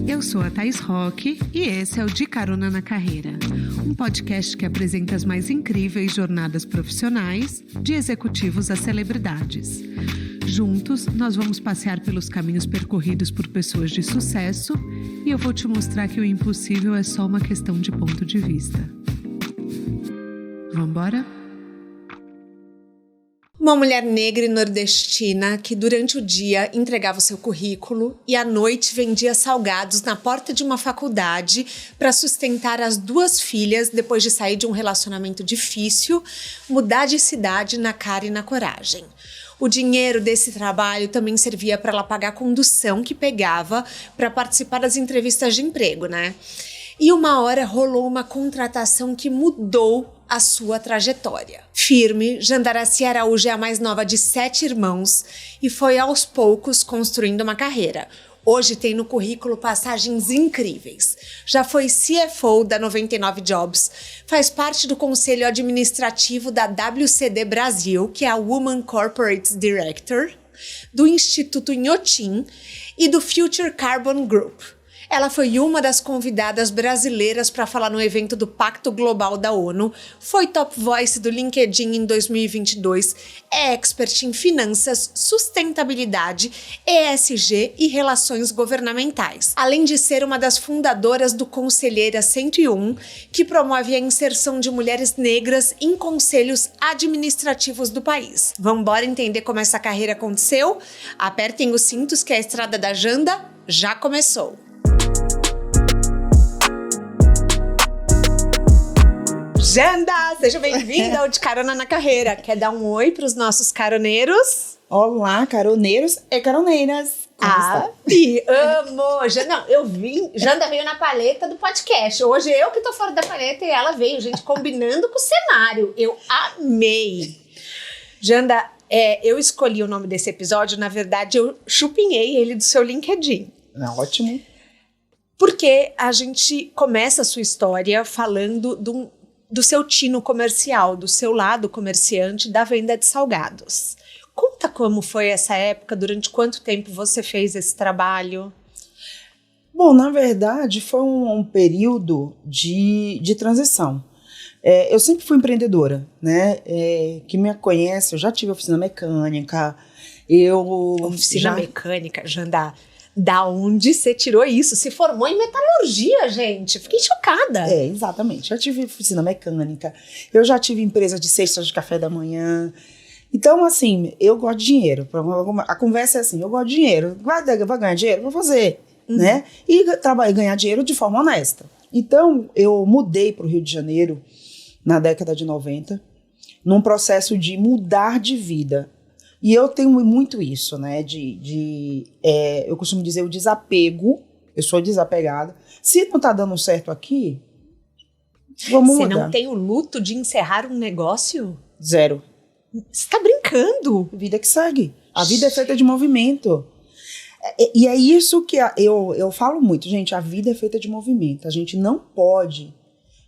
Eu sou a Thaís Roque e esse é o De Carona na Carreira, um podcast que apresenta as mais incríveis jornadas profissionais, de executivos a celebridades. Juntos, nós vamos passear pelos caminhos percorridos por pessoas de sucesso e eu vou te mostrar que o impossível é só uma questão de ponto de vista. Vambora? Uma mulher negra e nordestina que durante o dia entregava o seu currículo e à noite vendia salgados na porta de uma faculdade para sustentar as duas filhas depois de sair de um relacionamento difícil, mudar de cidade na cara e na coragem. O dinheiro desse trabalho também servia para ela pagar a condução que pegava para participar das entrevistas de emprego, né? E uma hora rolou uma contratação que mudou a sua trajetória. Firme, Jandaracy Araújo é a mais nova de 7 irmãos e foi aos poucos construindo uma carreira. Hoje tem no currículo passagens incríveis. Já foi CFO da 99 Jobs, faz parte do conselho administrativo da WCD Brasil, que é a Woman Corporate Director, do Instituto Inhotim e do Future Carbon Group. Ela foi uma das convidadas brasileiras para falar no evento do Pacto Global da ONU, foi top voice do LinkedIn em 2022, é expert em finanças, sustentabilidade, ESG e relações governamentais. Além de ser uma das fundadoras do Conselheira 101, que promove a inserção de mulheres negras em conselhos administrativos do país. Vamos embora entender como essa carreira aconteceu? Apertem os cintos que a estrada da Janda já começou. Janda, seja bem-vinda ao De Carona na Carreira. Quer dar um oi para os nossos caroneiros? Olá, caroneiros e caroneiras. Amo! Não, eu vim, Janda veio na paleta do podcast. Hoje eu que tô fora da paleta e ela veio, gente, combinando com o cenário. Eu amei. Janda, eu escolhi o nome desse episódio, na verdade eu chupinhei ele do seu LinkedIn. Ótimo. Porque a gente começa a sua história falando do seu tino comercial, do seu lado comerciante da venda de salgados. Conta como foi essa época, durante quanto tempo você fez esse trabalho? Bom, na verdade foi um período de transição. Eu sempre fui empreendedora, né? Quem me conhece, eu já tive oficina mecânica. Oficina mecânica, Janda. Da onde você tirou isso? Se formou em metalurgia, gente. Fiquei chocada. Exatamente. Já tive oficina mecânica. Eu já tive empresa de cestas de café da manhã. Então, assim, eu gosto de dinheiro. A conversa é assim, eu gosto de dinheiro. Vai ganhar dinheiro? Vou fazer, né? E ganhar dinheiro de forma honesta. Então, eu mudei para o Rio de Janeiro na década de 90, num processo de mudar de vida. E eu tenho muito isso, né, eu costumo dizer o desapego, eu sou desapegada. Se não tá dando certo aqui, vamos mudar. Você não tem o luto de encerrar um negócio? Zero. Você tá brincando? Vida que segue. A vida é feita de movimento. E é isso que eu falo muito, gente, a vida é feita de movimento. A gente não pode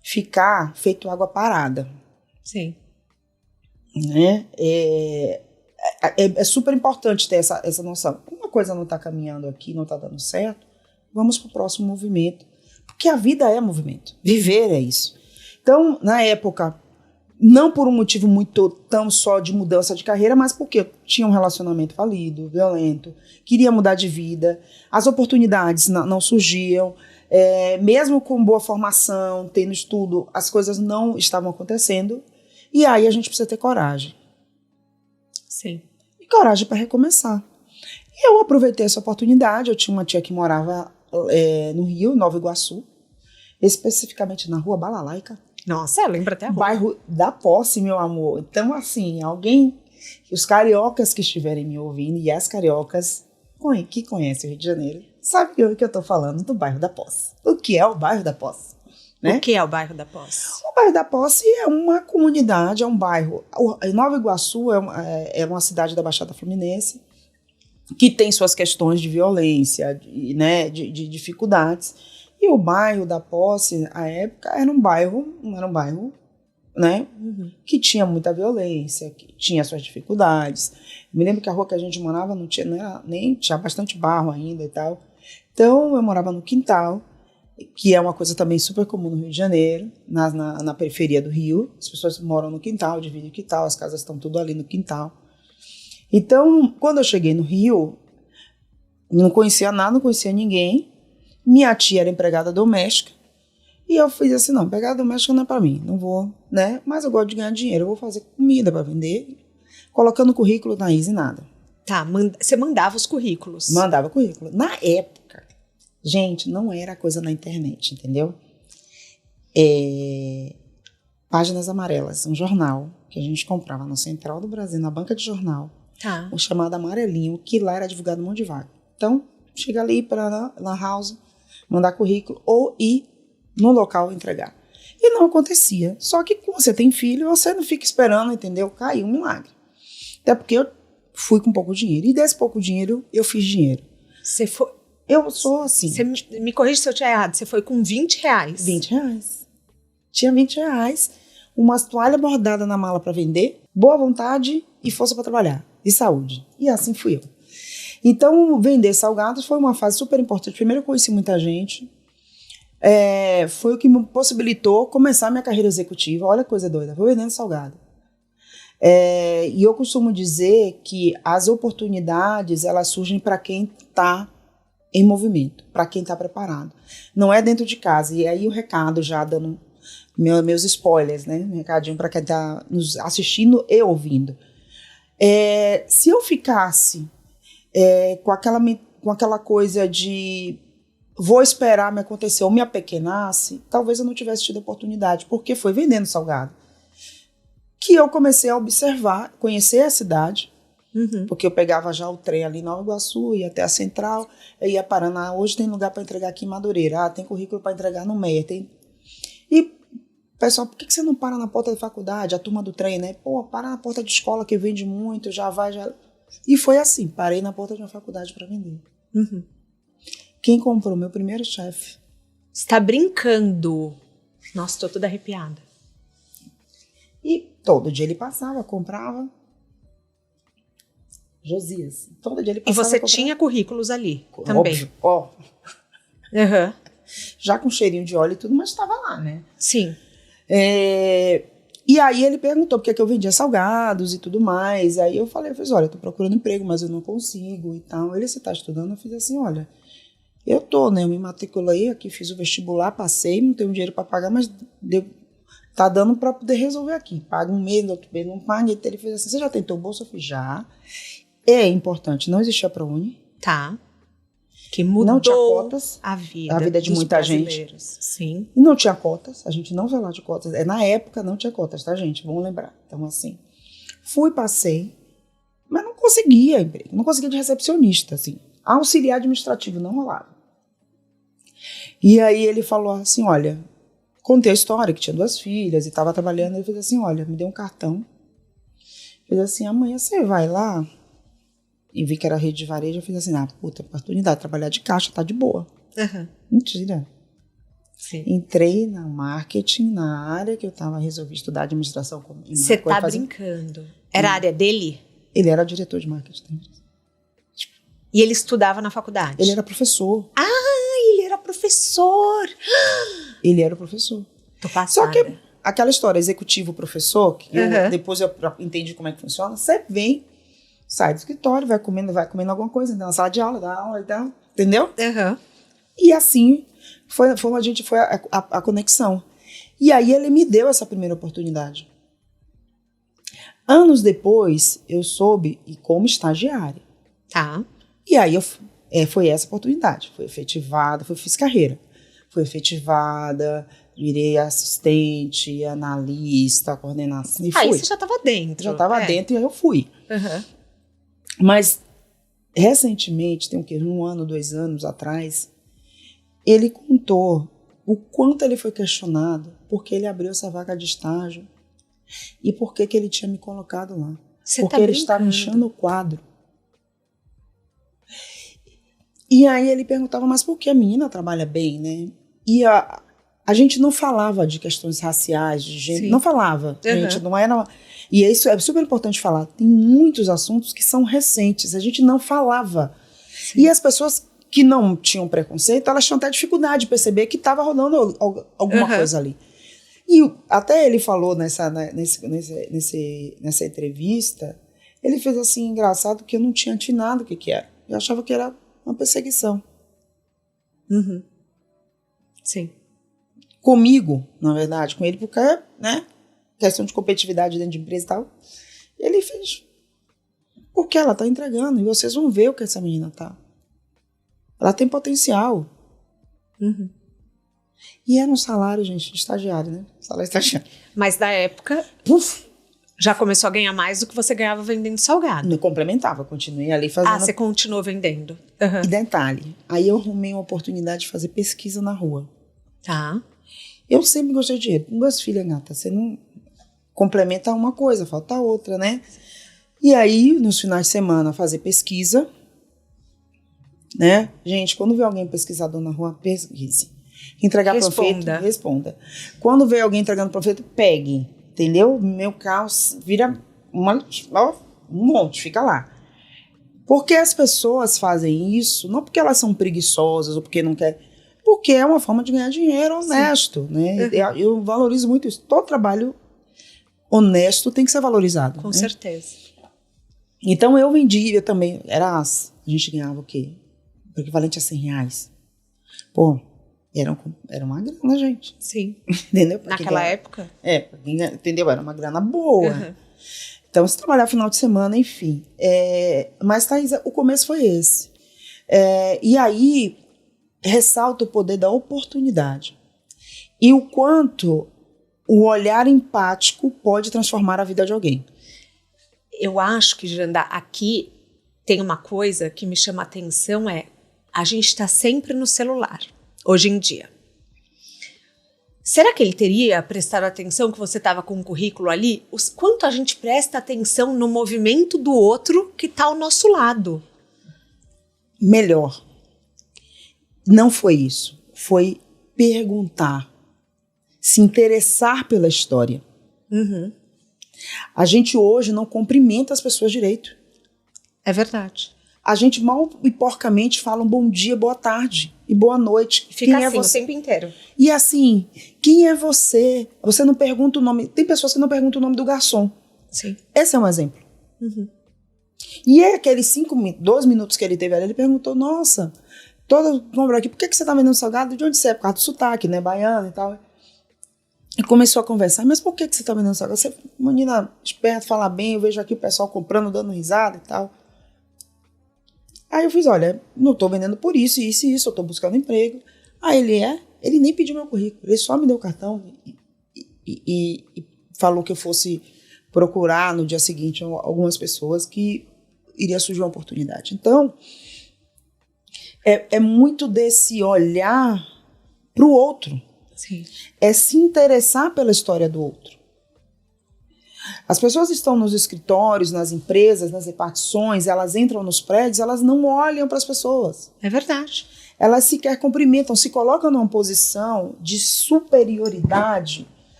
ficar feito água parada. Sim. Né? É super importante ter essa noção. Uma coisa não está caminhando aqui, não está dando certo, vamos para o próximo movimento. Porque a vida é movimento. Viver é isso. Então, na época, não por um motivo muito tão só de mudança de carreira, mas porque eu tinha um relacionamento falido, violento, queria mudar de vida, as oportunidades não surgiam, mesmo com boa formação, tendo estudo, as coisas não estavam acontecendo, e aí a gente precisa ter coragem. Sim. E coragem para recomeçar. E eu aproveitei essa oportunidade. Eu tinha uma tia que morava no Rio, Nova Iguaçu, especificamente na Rua Balalaica. Nossa, eu lembro até a rua. Bairro da Posse, meu amor. Então, assim, os cariocas que estiverem me ouvindo e as cariocas que conhecem o Rio de Janeiro, sabem o que eu estou falando do bairro da Posse. O que é o bairro da Posse? Né? O que é o bairro da Posse? O bairro da Posse é uma comunidade, é um bairro. Nova Iguaçu é uma cidade da Baixada Fluminense que tem suas questões de violência, né, de dificuldades. E o bairro da Posse, à época, era um bairro, né, que tinha muita violência, que tinha suas dificuldades. Me lembro que a rua que a gente morava tinha bastante barro ainda e tal. Então, eu morava no quintal, que é uma coisa também super comum no Rio de Janeiro, na periferia do Rio. As pessoas moram no quintal, dividem o quintal, as casas estão tudo ali no quintal. Então, quando eu cheguei no Rio, não conhecia nada, não conhecia ninguém. Minha tia era empregada doméstica. E eu fiz assim, não, empregada doméstica não é para mim, não vou, né? Mas eu gosto de ganhar dinheiro, eu vou fazer comida para vender, colocando currículo na Easy, nada. Tá, você mandava os currículos. Mandava currículo. Na época, gente, não era coisa na internet, entendeu? Páginas Amarelas, um jornal que a gente comprava no Central do Brasil, na banca de jornal, um chamado Amarelinho, que lá era divulgado um monte de vaga. Então, chega ali para na house, mandar currículo ou ir no local entregar. E não acontecia. Só que quando você tem filho, você não fica esperando, entendeu? Cair um milagre. Até porque eu fui com pouco dinheiro. E desse pouco dinheiro, eu fiz dinheiro. Você foi... Eu sou assim. Você me corrige se eu estiver errado. Você foi com R$20. R$20. Tinha R$20, uma toalha bordada na mala para vender, boa vontade e força para trabalhar. E saúde. E assim fui eu. Então, vender salgados foi uma fase super importante. Primeiro, eu conheci muita gente. Foi o que me possibilitou começar a minha carreira executiva. Olha que coisa doida. Vou vendendo salgado. E eu costumo dizer que as oportunidades, elas surgem para quem está em movimento, para quem está preparado. Não é dentro de casa. E aí o recado, já dando meus spoilers, né? Um recadinho para quem está nos assistindo e ouvindo. Se eu ficasse com aquela coisa de vou esperar me acontecer ou me apequenasse, talvez eu não tivesse tido oportunidade, porque foi vendendo salgado que eu comecei a observar, conhecer a cidade, porque eu pegava já o trem ali em Nova Iguaçu, ia até a Central, eu ia parando, hoje tem lugar para entregar aqui em Madureira, tem currículo para entregar no Meia, E, pessoal, por que você não para na porta da faculdade, a turma do trem, né? Pô, para na porta de escola que vende muito, já vai, já... E foi assim, parei na porta de uma faculdade para vender. Quem comprou meu primeiro chefe? Você tá brincando. Nossa, tô toda arrepiada. E todo dia ele passava, comprava. Josias. Todo dia ele passava. E você tinha currículos ali também? Óbvio, ó. Já com cheirinho de óleo e tudo, mas estava lá, né? Sim. E aí ele perguntou por que eu vendia salgados e tudo mais. Aí eu falei, olha, eu tô procurando emprego, mas eu não consigo e tal. Ele, você tá estudando? Eu fiz assim, olha, eu tô, né? Eu me matriculei aqui, fiz o vestibular, passei, não tenho dinheiro para pagar, mas tá dando para poder resolver aqui. Paga um mês, outro mês não paga. Então ele fez assim, você já tentou bolsa? Eu fiz, já. É importante, não existia ProUni. Tá. Que mudou não tinha cotas, a vida de muita gente. Sim. E não tinha cotas, a gente não falava de cotas. Na época não tinha cotas, tá, gente? Vamos lembrar. Então, assim, fui, passei, mas não conseguia emprego. Não conseguia de recepcionista, assim. Auxiliar administrativo não rolava. E aí ele falou assim, olha, contei a história, que tinha 2 filhas e estava trabalhando. Ele fez assim, olha, me deu um cartão. Fez assim, amanhã você vai lá... E vi que era rede de varejo, eu fiz assim, puta, oportunidade, trabalhar de caixa, tá de boa. Mentira. Sim. Entrei na marketing, na área que eu resolvi estudar administração. Você tá brincando. Era a área dele? Ele era diretor de marketing. E ele estudava na faculdade? Ele era professor. Ele era professor! Ele era professor. Tô passada. Só que aquela história, executivo-professor, que depois eu entendi como é que funciona, você vem, sai do escritório, vai comendo alguma coisa, entra na sala de aula, dá aula e tal, entendeu? E assim foi a conexão. E aí ele me deu essa primeira oportunidade. Anos depois, eu soube e como estagiária. Tá. E aí foi essa oportunidade. Foi efetivada, fiz carreira. Foi efetivada, virei assistente, analista, coordenação. E fui. Aí você já estava dentro. Já estava dentro e aí eu fui. Mas, recentemente, tem o quê? 1 ano, 2 anos atrás, ele contou o quanto ele foi questionado porque ele abriu essa vaga de estágio e por que ele tinha me colocado lá. Porque ele estava enchendo o quadro. E aí ele perguntava, mas por que a menina trabalha bem, né? E a gente não falava de questões raciais, de gênero, não falava. Gente, não era... E isso é super importante falar. Tem muitos assuntos que são recentes, a gente não falava. Sim. E as pessoas que não tinham preconceito, elas tinham até dificuldade de perceber que estava rolando alguma coisa ali. E até ele falou nessa entrevista, ele fez assim, engraçado, que eu não tinha atinado o que era. Eu achava que era uma perseguição. Sim. Comigo, na verdade, com ele, porque, né, questão de competitividade dentro de empresa e tal, ele fez, porque ela tá entregando, e vocês vão ver o que essa menina tá. Ela tem potencial. E era um salário, gente, de estagiário, né? Salário de estagiário. Mas da época, já começou a ganhar mais do que você ganhava vendendo salgado. Me complementava, continuei ali fazendo. Você continuou vendendo. E detalhe, aí eu arrumei uma oportunidade de fazer pesquisa na rua. Tá. Eu sempre gostei de dinheiro. Com 2 filhas, gata, você não complementa uma coisa, falta outra, né? E aí, nos finais de semana, fazer pesquisa, né? Gente, quando vê alguém pesquisador na rua, pesquise. Entregar panfleto, responda. Quando vê alguém entregando panfleto, pegue, entendeu? Meu carro vira um monte, fica lá. Porque as pessoas fazem isso, não porque elas são preguiçosas ou porque não querem, porque é uma forma de ganhar dinheiro honesto, né? Eu valorizo muito isso. Todo trabalho honesto tem que ser valorizado. Com certeza. Então eu vendia também, a gente ganhava o quê? O equivalente a R$100. Pô, era uma grana, gente. Sim. Entendeu? Naquela época? Entendeu? Era uma grana boa. Então, se trabalhar final de semana, enfim. Mas, Thaís, o começo foi esse. E aí, ressalta o poder da oportunidade. E o quanto o olhar empático pode transformar a vida de alguém. Eu acho que, Janda, aqui tem uma coisa que me chama a atenção, a gente está sempre no celular, hoje em dia. Será que ele teria prestado atenção que você estava com um currículo ali? Quanto a gente presta atenção no movimento do outro que está ao nosso lado? Melhor. Não foi isso. Foi perguntar. Se interessar pela história. A gente hoje não cumprimenta as pessoas direito. É verdade. A gente mal e porcamente fala um bom dia, boa tarde e boa noite. Fica assim o tempo inteiro. E assim, quem é você? Você não pergunta o nome. Tem pessoas que não perguntam o nome do garçom. Sim. Esse é um exemplo. E aqueles 2 minutos que ele teve ali, ele perguntou, nossa, todo compra aqui, por que você tá vendendo salgado? De onde você é? Por causa do sotaque, né? Baiano e tal. E começou a conversar, mas por que você tá vendendo salgado? Você é uma menina esperta, fala bem, eu vejo aqui o pessoal comprando, dando risada e tal. Aí eu fiz, olha, não tô vendendo por isso, isso e isso, eu tô buscando emprego. Aí ele nem pediu meu currículo, ele só me deu o cartão e falou que eu fosse procurar no dia seguinte algumas pessoas que iria surgir uma oportunidade. Então, é muito desse olhar pro outro. Sim. É se interessar pela história do outro. As pessoas estão nos escritórios, nas empresas, nas repartições, elas entram nos prédios, elas não olham para as pessoas. É verdade. Elas sequer cumprimentam, se colocam numa posição de superioridade.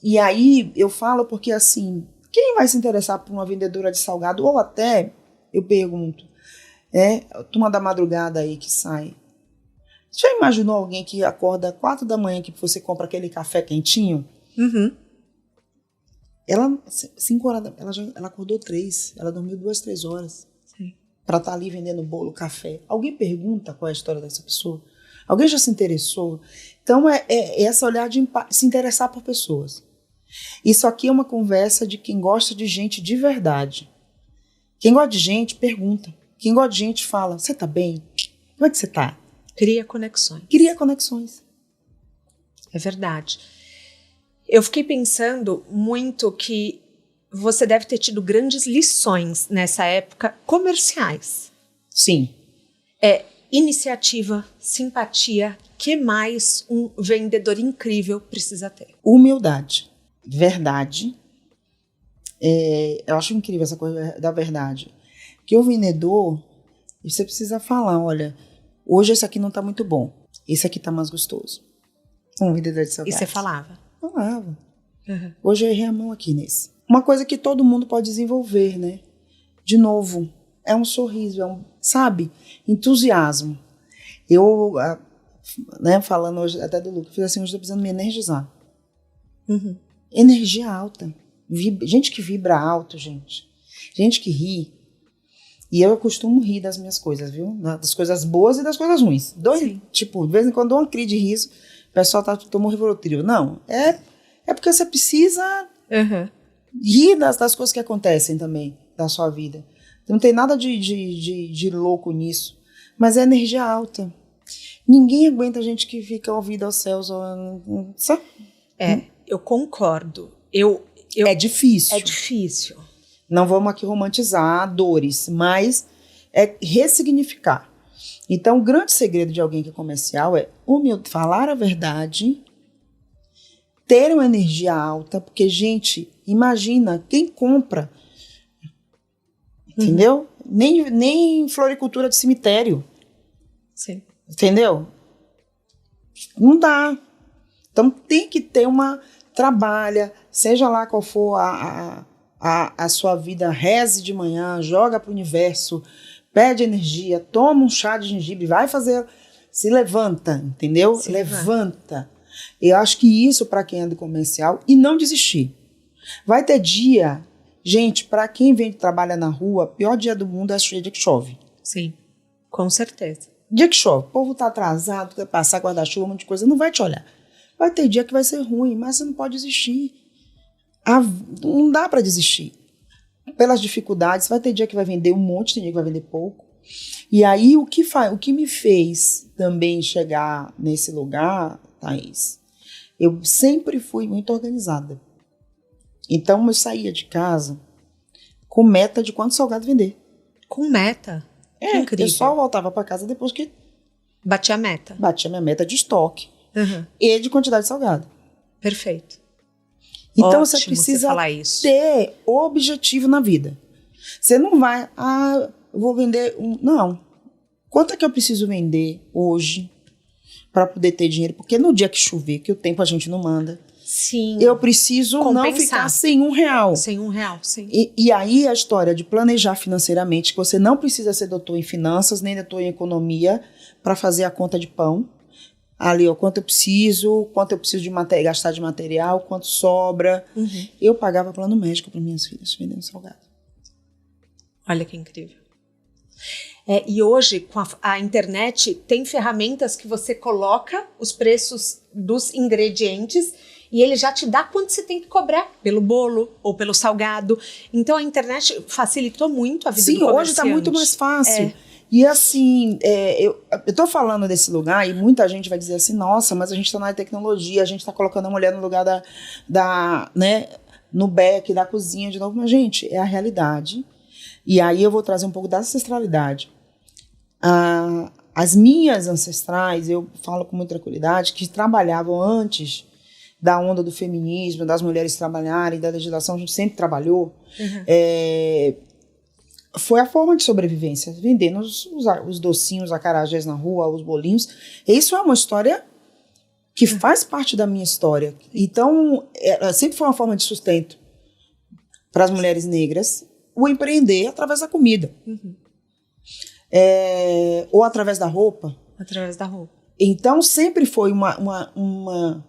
E aí eu falo porque assim, quem vai se interessar por uma vendedora de salgado? Ou até, eu pergunto, a turma da madrugada aí que sai. Você já imaginou alguém que acorda 4 da manhã que você compra aquele café quentinho? Ela, 5 horas, ela acordou 3, ela dormiu 2, 3 horas. Sim. Pra estar ali vendendo bolo, café. Alguém pergunta qual é a história dessa pessoa? Alguém já se interessou? Então é essa olhar de se interessar por pessoas. Isso aqui é uma conversa de quem gosta de gente de verdade. Quem gosta de gente, pergunta. Quem gosta de gente, fala, você tá bem? Como é que você tá? Cria conexões. Cria conexões. É verdade. Eu fiquei pensando muito que você deve ter tido grandes lições nessa época comerciais. Sim. Iniciativa, simpatia, que mais um vendedor incrível precisa ter? Humildade, verdade. Eu acho incrível essa coisa da verdade. Porque o vendedor, você precisa falar, olha, hoje esse aqui não tá muito bom, esse aqui tá mais gostoso. Um vendedor de salgados. E você falava? Falava. Hoje eu errei a mão aqui nesse. Uma coisa que todo mundo pode desenvolver, né? De novo, é um sorriso, sabe? Entusiasmo. Eu, né, falando hoje até do Lucas, eu fiz assim, hoje eu tô precisando me energizar. Energia alta. Gente que vibra alto, gente. Gente que ri. E eu costumo rir das minhas coisas, viu? Das coisas boas e das coisas ruins. Tipo, de vez em quando dou uma crise de riso, o pessoal tomou Rivotril. Não, é porque você precisa rir das coisas que acontecem também da sua vida. Não tem nada de louco nisso. Mas é energia alta. Ninguém aguenta gente que fica ouvindo aos céus. Sabe? Eu concordo. É difícil. É difícil. Não vamos aqui romantizar dores, mas é ressignificar. Então, o grande segredo de alguém que é comercial é falar a verdade, ter uma energia alta, porque, gente, imagina quem compra, entendeu? Nem floricultura de cemitério. Sim. Entendeu? Não dá. Então, tem que ter trabalha, seja lá qual for a sua vida, reze de manhã, joga para o universo, pede energia, toma um chá de gengibre, vai fazer, se levanta, entendeu? Levanta. Eu acho que isso para quem é do comercial, e não desistir. Vai ter dia, gente, para quem trabalha na rua, pior dia do mundo é o dia que chove. Sim, com certeza. Dia que chove, o povo tá atrasado, quer passar guarda-chuva, um monte de coisa, não vai te olhar. Vai ter dia que vai ser ruim, mas você não pode desistir. Não dá para desistir. Pelas dificuldades, vai ter dia que vai vender um monte, tem dia que vai vender pouco. E aí, o que me fez também chegar nesse lugar, Thaís, eu sempre fui muito organizada. Então, eu saía de casa com meta de quanto salgado vender. Com meta? Que incrível. Eu só voltava para casa depois que... Batia a meta. Batia minha meta de estoque e de quantidade de salgado. Perfeito. Então, ótimo você precisa isso. ter objetivo na vida. Você não vai, eu vou vender Não. Quanto é que eu preciso vender hoje para poder ter dinheiro? Porque no dia que chover, que o tempo a gente não manda, sim, eu preciso não ficar sem R$1. Sem R$1, sim. E aí a história de planejar financeiramente, que você não precisa ser doutor em finanças, nem doutor em economia, para fazer a conta de pão. Ali, ó, quanto eu preciso de gastar de material, quanto sobra. Eu pagava plano médico para minhas filhas, vendendo salgado. Olha que incrível. E hoje, com a internet, tem ferramentas que você coloca os preços dos ingredientes e ele já te dá quanto você tem que cobrar pelo bolo ou pelo salgado. Então, a internet facilitou muito a vida do comerciante. Sim, hoje está muito mais fácil. E assim, eu tô falando desse lugar e muita gente vai dizer assim, nossa, mas a gente está na tecnologia, a gente está colocando a mulher no lugar né, no beck da cozinha de novo. Mas, gente, é a realidade. E aí eu vou trazer um pouco da ancestralidade. As minhas ancestrais, eu falo com muita tranquilidade, que trabalhavam antes da onda do feminismo, das mulheres trabalharem, da legislação, a gente sempre trabalhou. Foi a forma de sobrevivência, vendendo os docinhos, os acarajés na rua, os bolinhos. Isso é uma história que faz parte da minha história. Então, sempre foi uma forma de sustento para as mulheres negras, o empreender através da comida. Ou através da roupa. Através da roupa. Então, sempre foi uma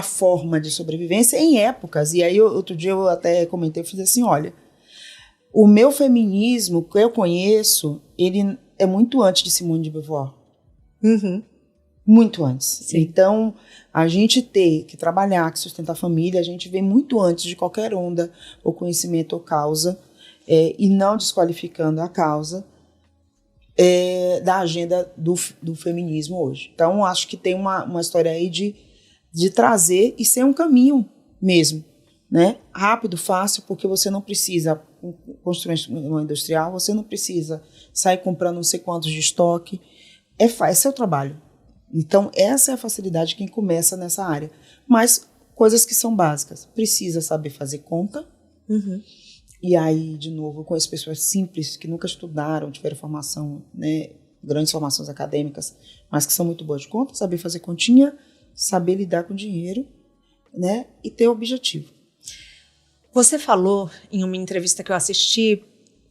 forma de sobrevivência em épocas. E aí, outro dia eu até comentei, eu fiz assim, olha, o meu feminismo, que eu conheço, ele é muito antes de Simone de Beauvoir. Muito antes. Sim. Então, a gente ter que trabalhar, que sustentar a família, a gente vem muito antes de qualquer onda, ou conhecimento ou causa, e não desqualificando a causa da agenda do feminismo hoje. Então, acho que tem uma história aí de trazer e ser um caminho mesmo, né? Rápido, fácil, porque você não precisa construir uma industrial, você não precisa sair comprando não sei quantos de estoque. É seu trabalho. Então, essa é a facilidade de quem começa nessa área. Mas coisas que são básicas. Precisa saber fazer conta. E aí, de novo, eu conheço pessoas simples que nunca estudaram, tiveram formação, né, grandes formações acadêmicas, mas que são muito boas de conta, saber fazer continha, saber lidar com dinheiro, né, e ter objetivo. Você falou em uma entrevista que eu assisti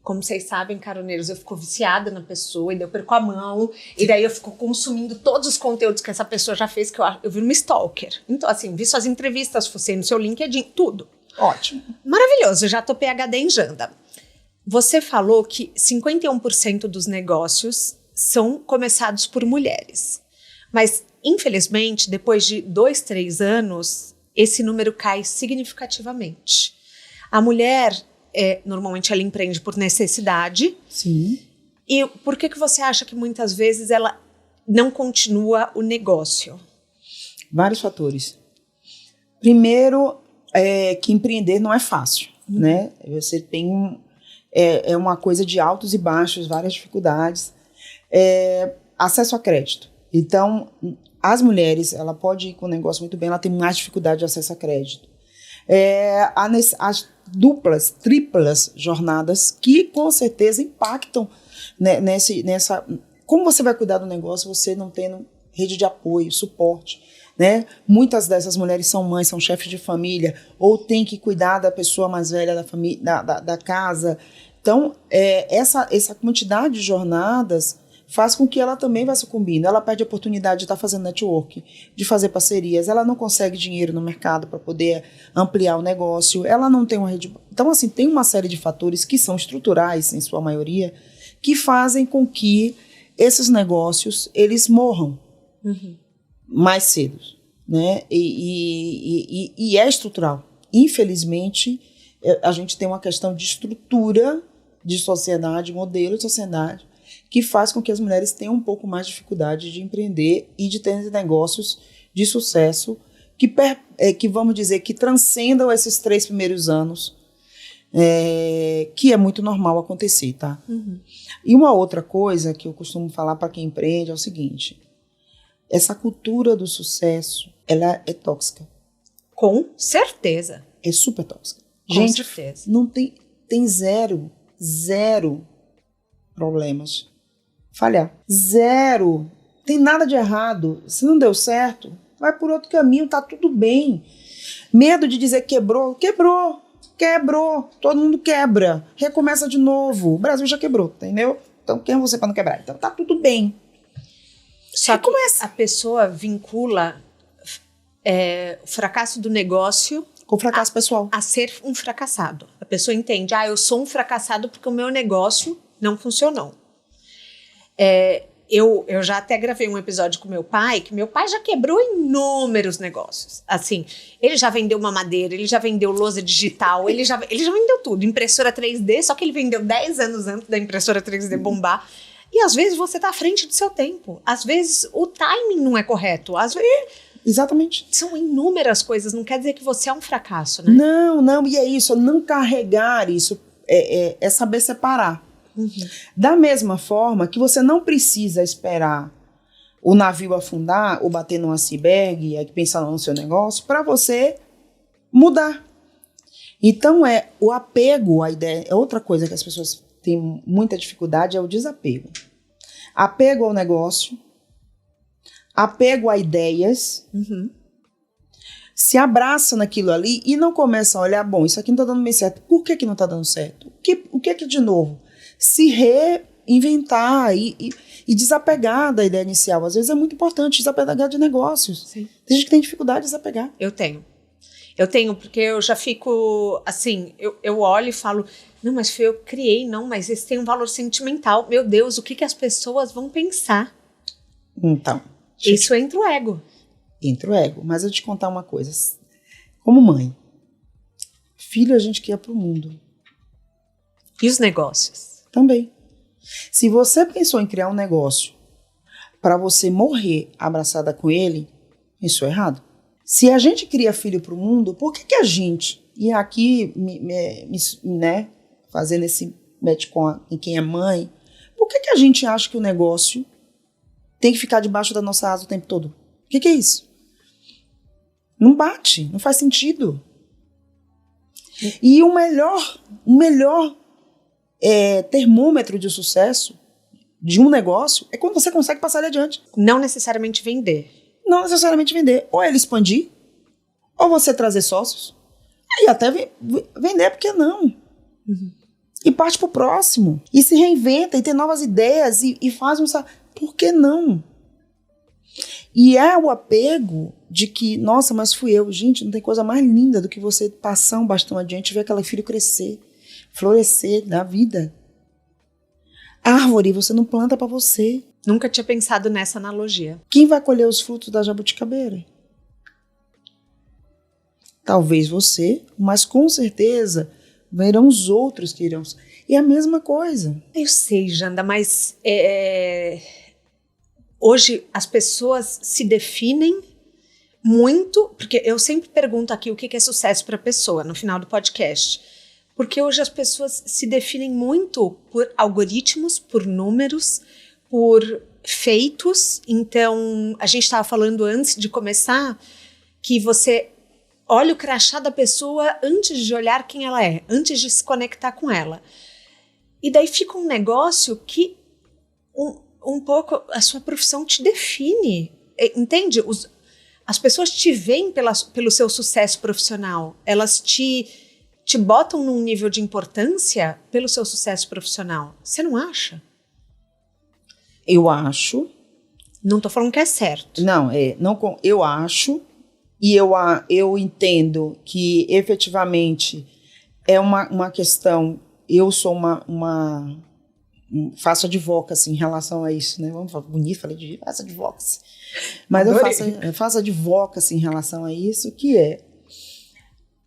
como vocês sabem, caroneiros, eu fico viciada na pessoa, e daí eu perco a mão, e daí eu fico consumindo todos os conteúdos que essa pessoa já fez, que eu viro uma stalker. Então, assim, vi suas entrevistas, fucei no seu LinkedIn, tudo. Ótimo. Maravilhoso, eu já tô PhD em Janda. Você falou que 51% dos negócios são começados por mulheres. Mas, infelizmente, depois de 2, 3 anos, esse número cai significativamente. A mulher, normalmente, ela empreende por necessidade. Sim. E por que você acha que muitas vezes ela não continua o negócio? Vários fatores. Primeiro, que empreender não é fácil, né? Você tem uma coisa de altos e baixos, várias dificuldades. Acesso a crédito. Então, as mulheres, ela pode ir com o negócio muito bem, ela tem mais dificuldade de acesso a crédito. As duplas, triplas jornadas que com certeza impactam, né, nessa... Como você vai cuidar do negócio você não tendo rede de apoio, suporte, né? Muitas dessas mulheres são mães, são chefes de família, ou tem que cuidar da pessoa mais velha da família, da casa. Então, essa quantidade de jornadas faz com que ela também vá sucumbindo. Ela perde a oportunidade de estar fazendo network, de fazer parcerias. Ela não consegue dinheiro no mercado para poder ampliar o negócio. Ela não tem uma rede... Então, assim, tem uma série de fatores que são estruturais, em sua maioria, que fazem com que esses negócios, eles morram mais cedo, né? E é estrutural. Infelizmente, a gente tem uma questão de estrutura de sociedade, modelo de sociedade, que faz com que as mulheres tenham um pouco mais de dificuldade de empreender e de ter negócios de sucesso que vamos dizer, que transcendam esses 3 primeiros anos, que é muito normal acontecer, tá? E uma outra coisa que eu costumo falar para quem empreende é o seguinte: essa cultura do sucesso, ela é tóxica. Com certeza. É super tóxica. Com Gente, certeza. não tem zero problemas. Falhar. Zero. Tem nada de errado. Se não deu certo, vai por outro caminho, tá tudo bem. Medo de dizer quebrou. Todo mundo quebra. Recomeça de novo. O Brasil já quebrou, entendeu? Então quem é você para não quebrar? Então tá tudo bem. Só que a pessoa vincula o fracasso do negócio com fracasso pessoal. A ser um fracassado. A pessoa entende, eu sou um fracassado porque o meu negócio não funcionou. Eu já até gravei um episódio com meu pai, que meu pai já quebrou inúmeros negócios. Assim, ele já vendeu uma madeira, ele já vendeu lousa digital, ele já vendeu tudo. Impressora 3D, só que ele vendeu 10 anos antes da impressora 3D bombar. E às vezes você está à frente do seu tempo. Às vezes o timing não é correto. Às vezes... Exatamente. São inúmeras coisas, não quer dizer que você é um fracasso, né? Não, e é isso, não carregar isso, é saber separar. Da mesma forma que você não precisa esperar o navio afundar ou bater num iceberg e pensar no seu negócio para você mudar. Então, o apego à ideia, é outra coisa que as pessoas têm muita dificuldade, é o desapego. Apego ao negócio, apego a ideias, se abraça naquilo ali e não começa a olhar, bom, isso aqui não está dando bem certo, por que não está dando certo? O que é que de novo? Se reinventar e desapegar da ideia inicial. Às vezes é muito importante desapegar de negócios. Sim. Tem gente que tem dificuldade de desapegar. Eu tenho, porque eu já fico, assim, eu olho e falo, não, mas eu criei, mas esse tem um valor sentimental. Meu Deus, o que as pessoas vão pensar? Então. Isso entra o ego. Entra o ego. Mas eu te contar uma coisa. Como mãe, filho a gente quer pro mundo. E os negócios? Também. Se você pensou em criar um negócio para você morrer abraçada com ele, isso é errado. Se a gente cria filho para o mundo, por que a gente, e aqui, né, fazendo esse metcon em quem é mãe, por que a gente acha que o negócio tem que ficar debaixo da nossa asa o tempo todo? O que é isso? Não bate, não faz sentido. E o melhor termômetro de sucesso de um negócio é quando você consegue passar ele adiante. Não necessariamente vender. Não necessariamente vender. Ou ele expandir, ou você trazer sócios. E até vender, por que não? E parte pro próximo. E se reinventa e tem novas ideias e faz um... Por que não? E é o apego de que, nossa, mas fui eu. Gente, não tem coisa mais linda do que você passar um bastão adiante e ver aquele filho crescer, florescer da vida. Árvore você não planta para você. Nunca tinha pensado nessa analogia. Quem vai colher os frutos da jabuticabeira? Talvez você, mas com certeza verão os outros que irão. E a mesma coisa. Eu sei, Janda, mas hoje as pessoas se definem muito, porque eu sempre pergunto aqui o que é sucesso para a pessoa no final do podcast, porque hoje as pessoas se definem muito por algoritmos, por números, por feitos. Então, a gente estava falando antes de começar que você olha o crachá da pessoa antes de olhar quem ela é, antes de se conectar com ela. E daí fica um negócio que um pouco a sua profissão te define, entende? As pessoas te veem pelo seu sucesso profissional, elas te botam num nível de importância pelo seu sucesso profissional. Você não acha? Eu acho. Não tô falando que é certo. Não, eu acho, e eu entendo que efetivamente é uma questão. Eu sou faço advocacy em relação a isso, né? Vamos falar bonito, falei de faço advocacy. Mas eu faço advocacy em relação a isso, que é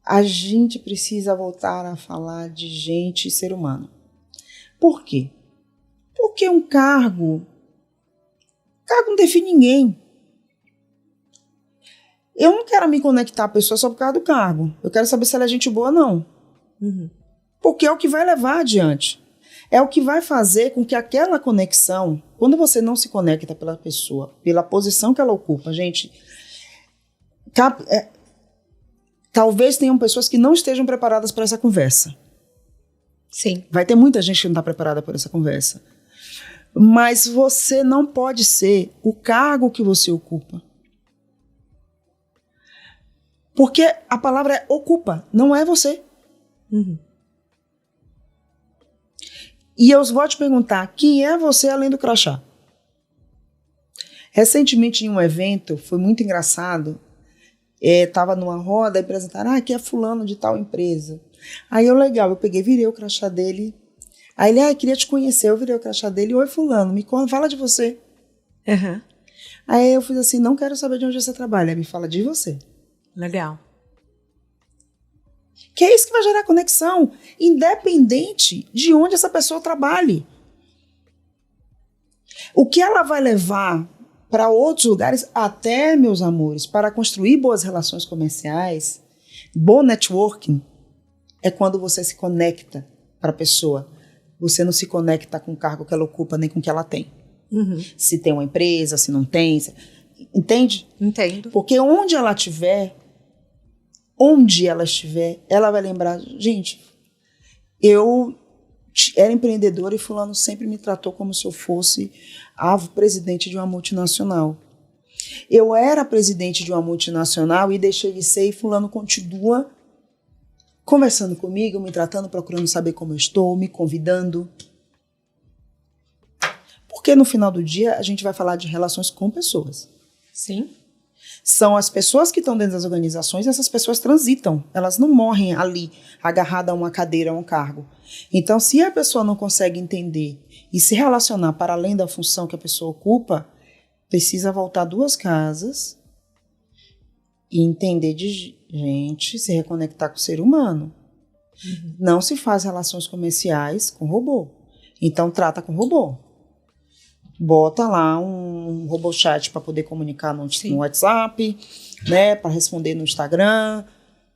a gente precisa voltar a falar de gente e ser humano. Por quê? Porque um cargo não define ninguém. Eu não quero me conectar a pessoa só por causa do cargo. Eu quero saber se ela é gente boa ou não. Uhum. Porque é o que vai levar adiante. É o que vai fazer com que aquela conexão, quando você não se conecta pela pessoa, pela posição que ela ocupa, gente, talvez tenham pessoas que não estejam preparadas para essa conversa. Sim. Vai ter muita gente que não está preparada para essa conversa. Mas você não pode ser o cargo que você ocupa. Porque a palavra é ocupa, não é você. Uhum. E eu vou te perguntar, quem é você além do crachá? Recentemente em um evento, foi muito engraçado, estava numa roda e apresentaram, aqui é fulano de tal empresa. Aí eu peguei, virei o crachá dele. Aí ele, queria te conhecer, eu virei o crachá dele, oi fulano, me conta, fala de você. Uhum. Aí eu fiz assim, não quero saber de onde você trabalha, me fala de você. Legal. Que é isso que vai gerar conexão, independente de onde essa pessoa trabalhe. O que ela vai levar para outros lugares, até, meus amores, para construir boas relações comerciais, bom networking, é quando você se conecta para a pessoa. Você não se conecta com o cargo que ela ocupa, nem com o que ela tem. Uhum. Se tem uma empresa, se não tem. Entende? Entendo. Porque onde ela estiver, ela vai lembrar, gente, eu era empreendedora e fulano sempre me tratou como se eu fosse a presidente de uma multinacional. Eu era presidente de uma multinacional e deixei de ser e fulano continua conversando comigo, me tratando, procurando saber como eu estou, me convidando. Porque no final do dia a gente vai falar de relações com pessoas. Sim. São as pessoas que estão dentro das organizações, essas pessoas transitam, elas não morrem ali, agarradas a uma cadeira, a um cargo. Então, se a pessoa não consegue entender e se relacionar para além da função que a pessoa ocupa, precisa voltar 2 casas e entender de gente, se reconectar com o ser humano. Uhum. Não se faz relações comerciais com robô. Então, trata com robô. Bota lá um robô chat para poder comunicar no WhatsApp, né, para responder no Instagram,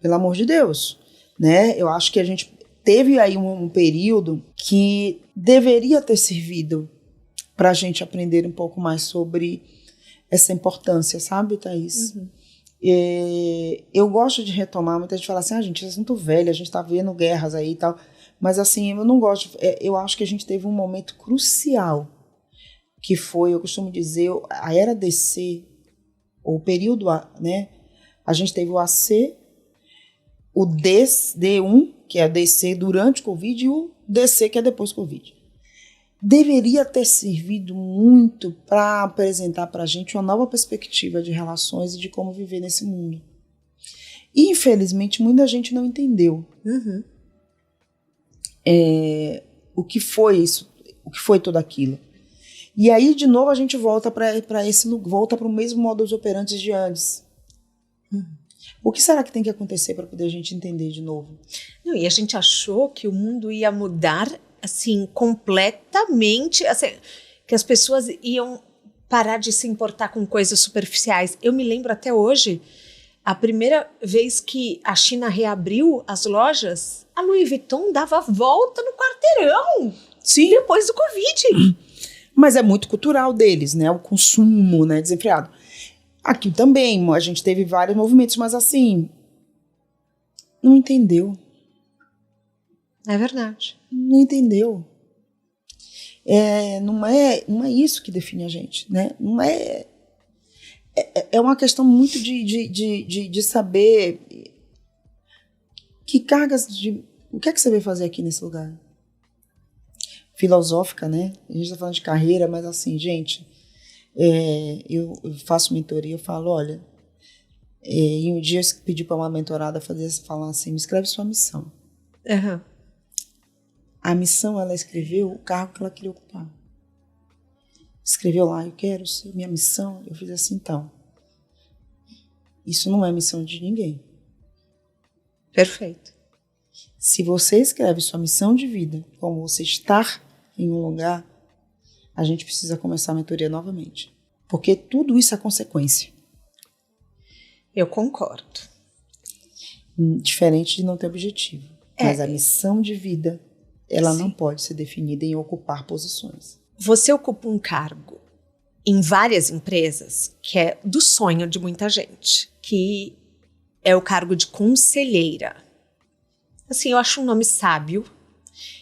pelo amor de Deus, né? Eu acho que a gente teve aí um período que deveria ter servido para a gente aprender um pouco mais sobre essa importância, sabe, Thaís? Uhum. Eu gosto de retomar, muita gente fala assim, gente, vocês são muito velha, a gente tá vendo guerras aí e tal, mas assim, eu não gosto, eu acho que a gente teve um momento crucial, que foi, eu costumo dizer, a era DC, o período, né? A gente teve o AC, o D1, que é o DC durante o Covid, e o DC, que é depois do Covid. Deveria ter servido muito para apresentar para a gente uma nova perspectiva de relações e de como viver nesse mundo. E, infelizmente, muita gente não entendeu o que foi isso, o que foi tudo aquilo. E aí, de novo, a gente volta para o mesmo modus operandi de antes. O que será que tem que acontecer para poder a gente entender de novo? Não, e a gente achou que o mundo ia mudar assim completamente, assim, que as pessoas iam parar de se importar com coisas superficiais. Eu me lembro até hoje, a primeira vez que a China reabriu as lojas, a Louis Vuitton dava volta no quarteirão. Sim. Depois do Covid. Mas é muito cultural deles, né? O consumo, né? Desenfreado. Aqui também, a gente teve vários movimentos, mas assim, não entendeu. É verdade. Não entendeu. Não é isso que define a gente, né? Não é. É uma questão muito de saber que cargas de. O que é que você veio fazer aqui nesse lugar? Filosófica, né? A gente está falando de carreira, mas assim, gente, eu faço mentoria, eu falo, olha, e um dia eu pedi para uma mentorada falar assim, me escreve sua missão. Uhum. A missão, ela escreveu o cargo que ela queria ocupar. Escreveu lá, eu quero ser minha missão. Eu fiz assim, então. Isso não é missão de ninguém. Perfeito. Se você escreve sua missão de vida, como você estar em um lugar, a gente precisa começar a mentoria novamente. Porque tudo isso é consequência. Eu concordo. Diferente de não ter objetivo. Mas a missão de vida, ela não pode ser definida em ocupar posições. Você ocupa um cargo em várias empresas que é do sonho de muita gente, que é o cargo de conselheira. Assim, eu acho um nome sábio.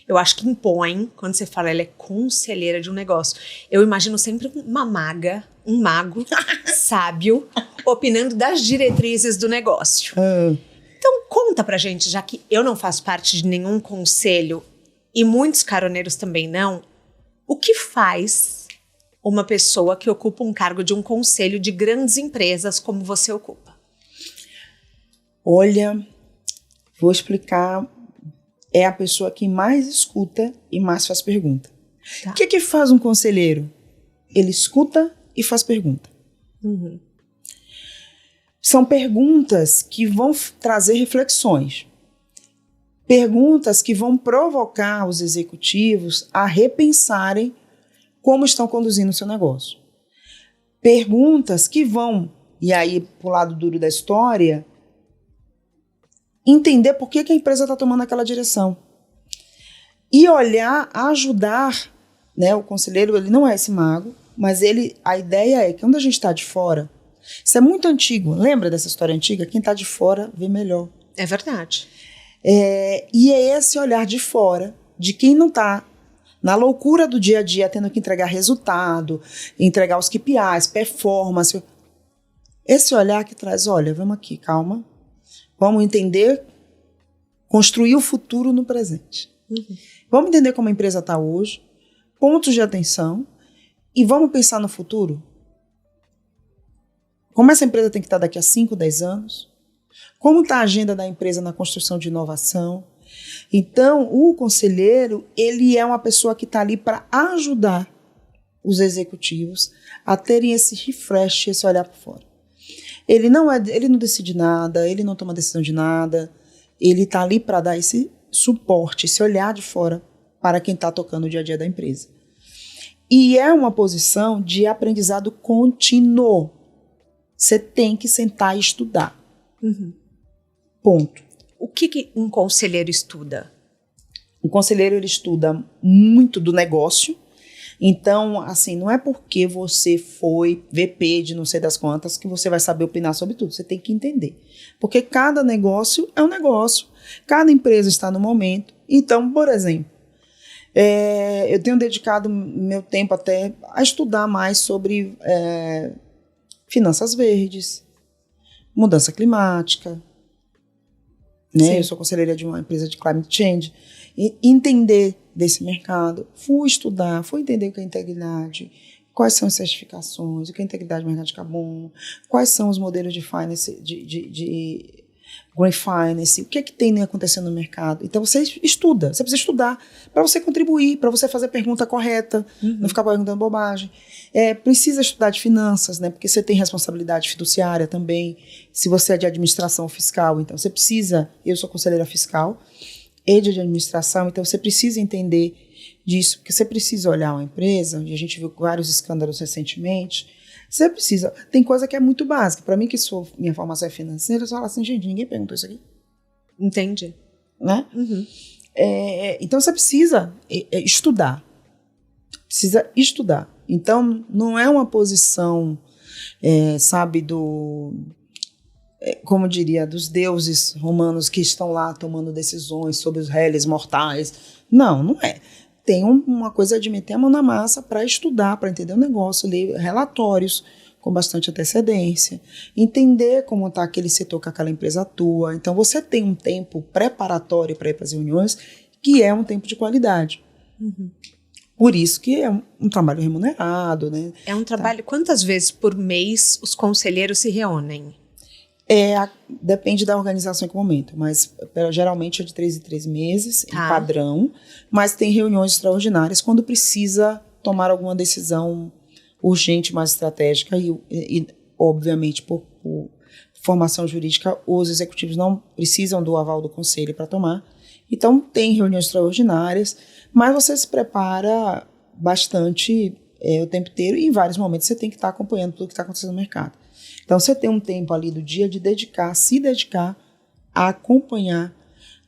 Eu acho que impõe, quando você fala ela é conselheira de um negócio. Eu imagino sempre uma maga, um mago sábio, opinando das diretrizes do negócio. Então, conta pra gente, já que eu não faço parte de nenhum conselho e muitos caroneiros também não, o que faz uma pessoa que ocupa um cargo de um conselho de grandes empresas como você ocupa? Olha, vou explicar. É a pessoa que mais escuta e mais faz pergunta. Tá. O que faz um conselheiro? Ele escuta e faz pergunta. São perguntas que vão trazer reflexões. Perguntas que vão provocar os executivos a repensarem como estão conduzindo o seu negócio. Perguntas que vão, e aí pro lado duro da história, entender por que a empresa está tomando aquela direção. E olhar, ajudar, né? O conselheiro, ele não é esse mago, mas a ideia é que quando a gente está de fora, isso é muito antigo, lembra dessa história antiga? Quem está de fora vê melhor. É verdade. E é esse olhar de fora, de quem não está na loucura do dia a dia, tendo que entregar resultado, entregar os KPIs, performance. Esse olhar que traz, olha, vamos aqui, calma. Vamos entender, construir o futuro no presente. Vamos entender como a empresa está hoje, pontos de atenção, e vamos pensar no futuro. Como essa empresa tem que estar daqui a 5, 10 anos? Como está a agenda da empresa na construção de inovação? Então, o conselheiro, ele é uma pessoa que está ali para ajudar os executivos a terem esse refresh, esse olhar para fora. Ele não decide nada, ele não toma decisão de nada, ele está ali para dar esse suporte, esse olhar de fora para quem está tocando o dia a dia da empresa. E é uma posição de aprendizado contínuo. Você tem que sentar e estudar. Ponto. O que um conselheiro estuda? O conselheiro, ele estuda muito do negócio. Então, assim, não é porque você foi VP de não sei das quantas que você vai saber opinar sobre tudo. Você tem que entender. Porque cada negócio é um negócio. Cada empresa está no momento. Então, por exemplo, eu tenho dedicado meu tempo até a estudar mais sobre finanças verdes, mudança climática, né? Sim. Eu sou conselheira de uma empresa de climate change. E entender desse mercado, fui estudar, fui entender o que é integridade, quais são as certificações, o que é integridade do mercado de carbono, quais são os modelos de finance, de green finance, o que é que tem acontecendo no mercado. Então você estuda, você precisa estudar para você contribuir, para você fazer a pergunta correta, não ficar perguntando bobagem. Precisa estudar de finanças, né? Porque você tem responsabilidade fiduciária também, se você é de administração fiscal, então você precisa, eu sou conselheira fiscal, e de administração, então você precisa entender disso, porque você precisa olhar uma empresa, onde a gente viu vários escândalos recentemente, você precisa, tem coisa que é muito básica, para mim que minha formação é financeira, eu falo assim, gente, ninguém perguntou isso aqui. Entendi. Né? Então você precisa estudar, então não é uma posição, sabe, como diria, dos deuses romanos que estão lá tomando decisões sobre os réis mortais. Não é. Tem uma coisa de meter a mão na massa para estudar, para entender o negócio, ler relatórios com bastante antecedência, entender como está aquele setor que aquela empresa atua. Então, você tem um tempo preparatório para ir para as reuniões, que é um tempo de qualidade. Por isso que é um trabalho remunerado, né? É um trabalho... Quantas vezes por mês os conselheiros se reúnem? Depende da organização e com o momento, mas geralmente é de 3 em 3 meses, em padrão, mas tem reuniões extraordinárias quando precisa tomar alguma decisão urgente, mais estratégica e obviamente, por formação jurídica, os executivos não precisam do aval do conselho para tomar. Então, tem reuniões extraordinárias, mas você se prepara bastante o tempo inteiro e em vários momentos você tem que estar acompanhando tudo que está acontecendo no mercado. Então, você tem um tempo ali do dia de se dedicar a acompanhar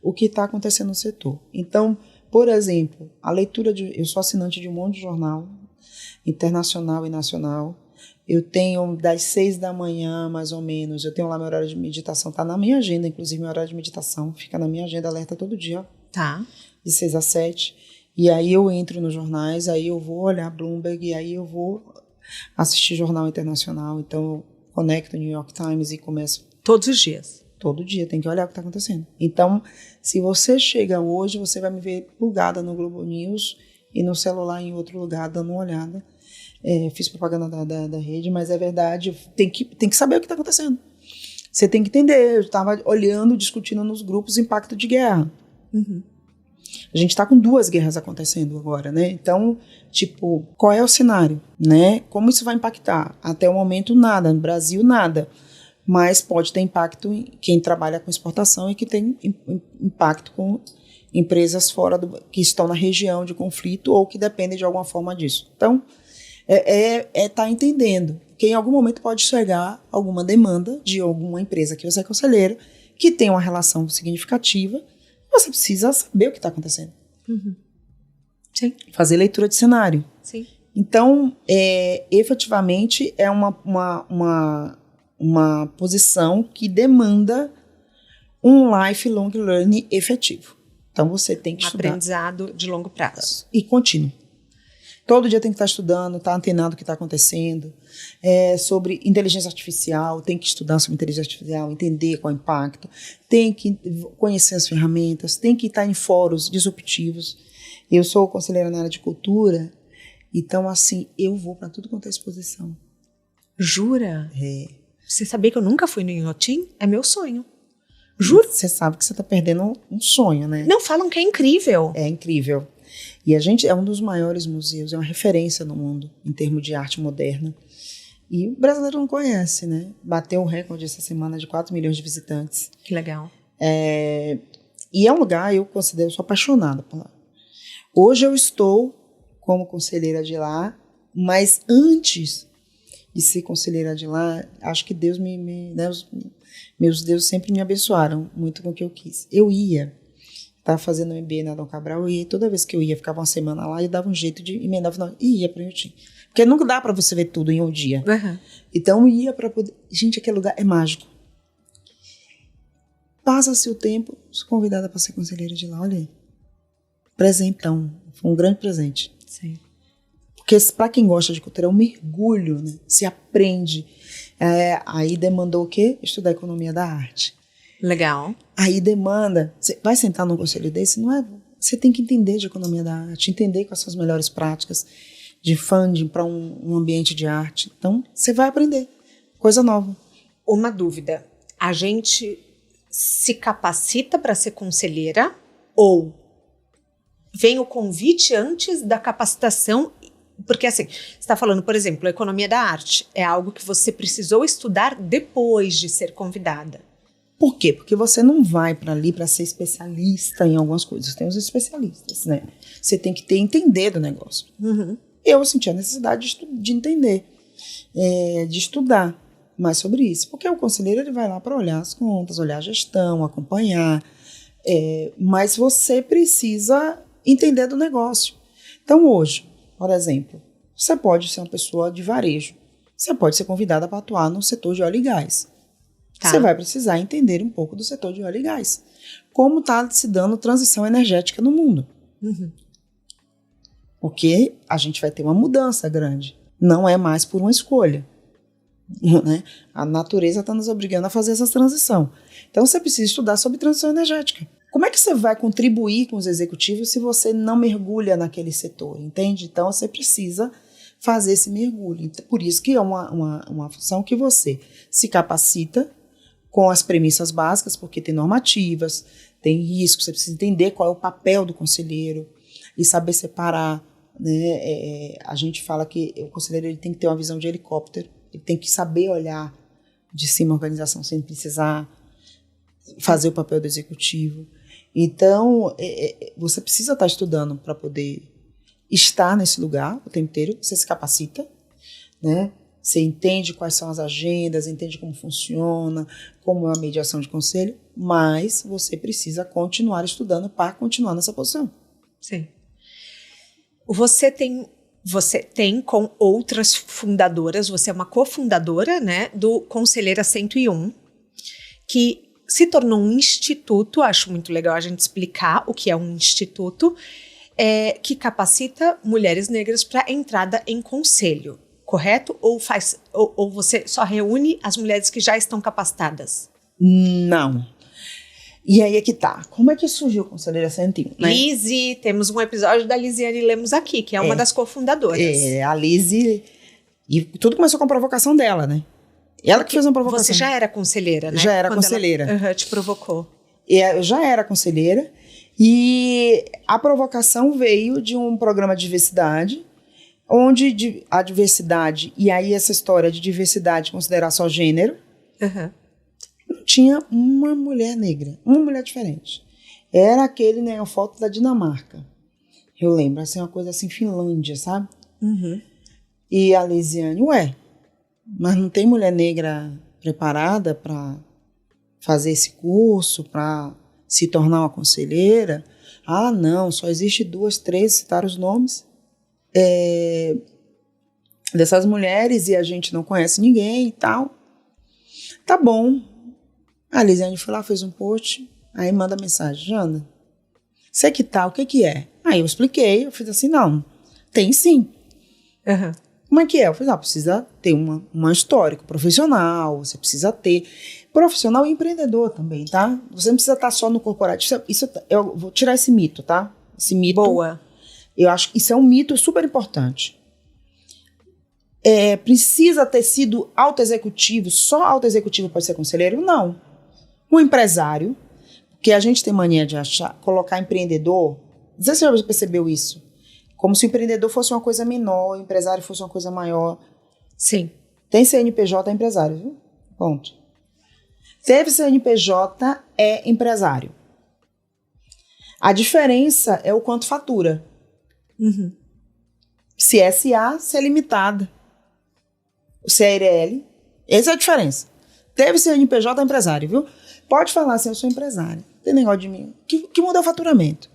o que está acontecendo no setor. Então, por exemplo, a leitura eu sou assinante de um monte de jornal, internacional e nacional. Eu tenho das 6 da manhã, mais ou menos, eu tenho lá meu horário de meditação, está na minha agenda, inclusive meu horário de meditação, fica na minha agenda alerta todo dia, de 6 a 7. E aí eu entro nos jornais, aí eu vou olhar Bloomberg, e aí eu vou assistir jornal internacional, então eu conecto o New York Times e começo... Todos os dias? Todo dia, tem que olhar o que está acontecendo. Então, se você chega hoje, você vai me ver plugada no Globo News e no celular em outro lugar, dando uma olhada. Fiz propaganda da rede, mas é verdade, tem que saber o que está acontecendo. Você tem que entender. Eu estava olhando, discutindo nos grupos o impacto de guerra. A gente está com 2 guerras acontecendo agora, né? Então, tipo, qual é o cenário, né? Como isso vai impactar? Até o momento, nada. No Brasil, nada. Mas pode ter impacto em quem trabalha com exportação e que tem impacto com empresas que estão na região de conflito ou que dependem de alguma forma disso. Então, tá entendendo que em algum momento pode chegar alguma demanda de alguma empresa que você é conselheiro, que tem uma relação significativa. Você precisa saber o que está acontecendo. Sim. Fazer leitura de cenário. Sim. Então, efetivamente, é uma posição que demanda um lifelong learning efetivo. Então, você tem que estudar. Aprendizado de longo prazo. E contínuo. Todo dia tem que estar estudando, estar antenado o que está acontecendo. Sobre inteligência artificial, tem que estudar sobre inteligência artificial, entender qual é o impacto, tem que conhecer as ferramentas, tem que estar em fóruns disruptivos. Eu sou conselheira na área de cultura, então, assim, eu vou para tudo quanto é exposição. Jura? Você sabia que eu nunca fui no Inhotim? É meu sonho. Juro. Você sabe que você está perdendo um sonho, né? Não, falam que é incrível. É incrível. E a gente é um dos maiores museus, é uma referência no mundo em termos de arte moderna. E o brasileiro não conhece, né? Bateu o recorde essa semana de 4 milhões de visitantes. Que legal. E é um lugar, eu considero, eu sou apaixonada por lá. Hoje eu estou como conselheira de lá, mas antes de ser conselheira de lá, acho que Deus né, meus deuses sempre me abençoaram muito com o que eu quis. Eu estava fazendo um MBA na Dom Cabral e toda vez que eu ia, ficava uma semana lá e dava um jeito de emendar o final e ia para o Inhotim. Porque nunca dá para você ver tudo em um dia. Então ia para poder... Gente, aquele lugar é mágico. Passa-se o tempo, sou convidada para ser conselheira de lá, olha aí. Presentão, foi um grande presente. Sim. Porque para quem gosta de cultura é um mergulho, né? Se aprende. Aí demandou o quê? Estudar economia da arte. Legal. Aí demanda, você vai sentar num conselho desse, não é? Você tem que entender de economia da arte, entender quais são as melhores práticas de funding para um ambiente de arte. Então, você vai aprender coisa nova. Uma dúvida. A gente se capacita para ser conselheira ou vem o convite antes da capacitação? Porque assim, você está falando, por exemplo, a economia da arte é algo que você precisou estudar depois de ser convidada. Por quê? Porque você não vai para ali para ser especialista em algumas coisas. Tem os especialistas, né? Você tem que entender do negócio. Uhum. Eu senti a necessidade de entender, de estudar mais sobre isso. Porque o conselheiro ele vai lá para olhar as contas, olhar a gestão, acompanhar. Mas você precisa entender do negócio. Então hoje, por exemplo, você pode ser uma pessoa de varejo. Você pode ser convidada para atuar no setor de óleo e gás. Tá. Você vai precisar entender um pouco do setor de óleo e gás. Como está se dando transição energética no mundo. Uhum. Porque a gente vai ter uma mudança grande. Não é mais por uma escolha. Né? A natureza está nos obrigando a fazer essa transição. Então você precisa estudar sobre transição energética. Como é que você vai contribuir com os executivos se você não mergulha naquele setor? Entende? Então você precisa fazer esse mergulho. Por isso que é uma função que você se capacita com as premissas básicas, porque tem normativas, tem riscos, você precisa entender qual é o papel do conselheiro e saber separar. Né? A gente fala que o conselheiro ele tem que ter uma visão de helicóptero, ele tem que saber olhar de cima a organização sem precisar fazer o papel do executivo. Então, você precisa estar estudando para poder estar nesse lugar o tempo inteiro, você se capacita, né? Você entende quais são as agendas, entende como funciona, como é a mediação de conselho, mas você precisa continuar estudando para continuar nessa posição. Sim. Você tem com outras fundadoras, você é uma cofundadora, né, do Conselheira 101, que se tornou um instituto, acho muito legal a gente explicar o que é um instituto, que capacita mulheres negras para entrada em conselho, correto? Ou você só reúne as mulheres que já estão capacitadas? Não. E aí é que tá. Como é que surgiu o Conselheira 101? Né? Lizzie, temos um episódio da Lisiane Lemos aqui, que é uma das cofundadoras. A Lizzie, e tudo começou com a provocação dela, né? Ela que fez uma provocação. Você já era conselheira, né? Já era conselheira. Ela te provocou. Eu já era conselheira e a provocação veio de um programa de diversidade, onde a diversidade, e aí essa história de diversidade considerar só gênero, não tinha uma mulher negra, uma mulher diferente. Era aquele, né, a foto da Dinamarca. Eu lembro, assim, uma coisa assim, Finlândia, sabe? Uhum. E a Lisiane, mas não tem mulher negra preparada para fazer esse curso, para se tornar uma conselheira? Ah, não, só existe 2, 3, citaram os nomes dessas mulheres e a gente não conhece ninguém e tal. Tá bom. A Lisiane foi lá, fez um post, aí manda mensagem: Jana, você que tá, o que é? Aí eu expliquei, eu fiz assim, não, tem sim. Uhum. Como é que é? Eu falei, precisa ter uma histórico profissional, você precisa ter profissional e empreendedor também, tá? Você não precisa estar só no corporativo. Eu vou tirar esse mito, tá? Esse mito. Boa. Eu acho que isso é um mito super importante. Precisa ter sido autoexecutivo, só autoexecutivo pode ser conselheiro? Não. Um empresário, porque a gente tem mania de colocar empreendedor, não sei se você já percebeu isso, como se o empreendedor fosse uma coisa menor, o empresário fosse uma coisa maior. Sim. Tem CNPJ, é empresário, viu? Ponto. Teve CNPJ, é empresário. A diferença é o quanto fatura. Uhum. Se é SA, se é limitada. O CRL, essa é a diferença. Teve CNPJ, é empresário, viu? Pode falar assim, eu sou empresário. Tem negócio de mim. Que muda o faturamento.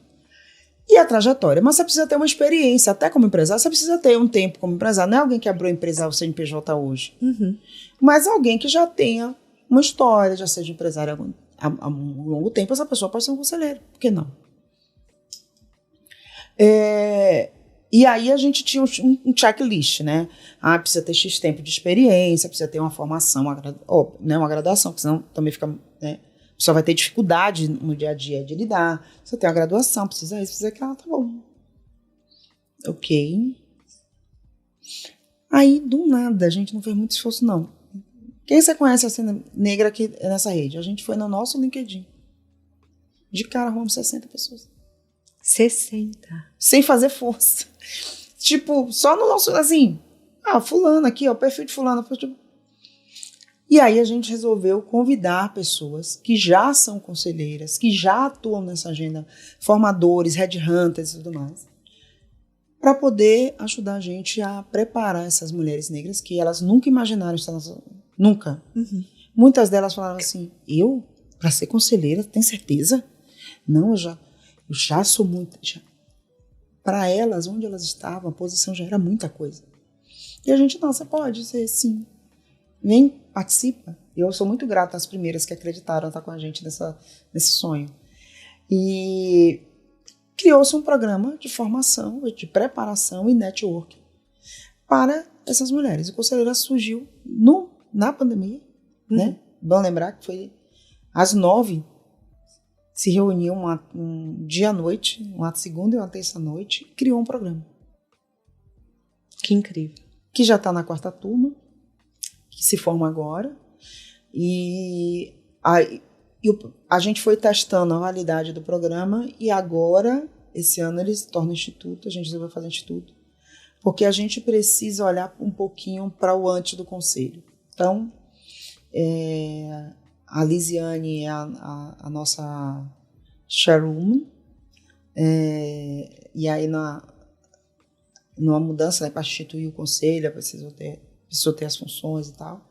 E a trajetória. Mas você precisa ter uma experiência, até como empresário, você precisa ter um tempo como empresário. Não é alguém que abriu a empresa, o CNPJ hoje. Uhum. Mas alguém que já tenha uma história, já seja empresário há um longo tempo, essa pessoa pode ser um conselheiro. Por que não? E aí a gente tinha um checklist, né? Precisa ter X tempo de experiência, precisa ter uma formação, uma graduação, porque senão também fica, né? pessoa vai ter dificuldade no dia a dia de lidar. Você tem uma graduação, precisa isso, precisa aquilo, tá bom. Ok. Aí, do nada, a gente não fez muito esforço, não. Quem você conhece a cena negra aqui nessa rede? A gente foi no nosso LinkedIn. De cara, arrumamos 60 pessoas. 60. Sem fazer força. Tipo, só no nosso, assim, fulano aqui, ó, o perfil de fulano. E aí a gente resolveu convidar pessoas que já são conselheiras, que já atuam nessa agenda, formadores, headhunters e tudo mais, para poder ajudar a gente a preparar essas mulheres negras que elas nunca imaginaram estar nessa... Nunca. Uhum. Muitas delas falaram assim, eu? Para ser conselheira, tem certeza? Não, eu já sou muito... Para elas, onde elas estavam, a posição já era muita coisa. E a gente, não, você pode ser, sim. Vem, participa. Eu sou muito grata às primeiras que acreditaram estar com a gente nesse sonho. E criou-se um programa de formação, de preparação e network para essas mulheres. O Conselheira surgiu na pandemia, né? Bom lembrar que foi às 9 se reuniam um dia à noite, uma segunda e uma terça à noite, e criou um programa. Que incrível. Que já está na 4ª turma, que se forma agora, e a gente foi testando a validade do programa, e agora, esse ano, eles tornam instituto, a gente vai fazer instituto, porque a gente precisa olhar um pouquinho para o antes do conselho. Então, a Lisiane é a nossa chairwoman, e aí numa mudança, né, para instituir o conselho, precisa ter as funções e tal.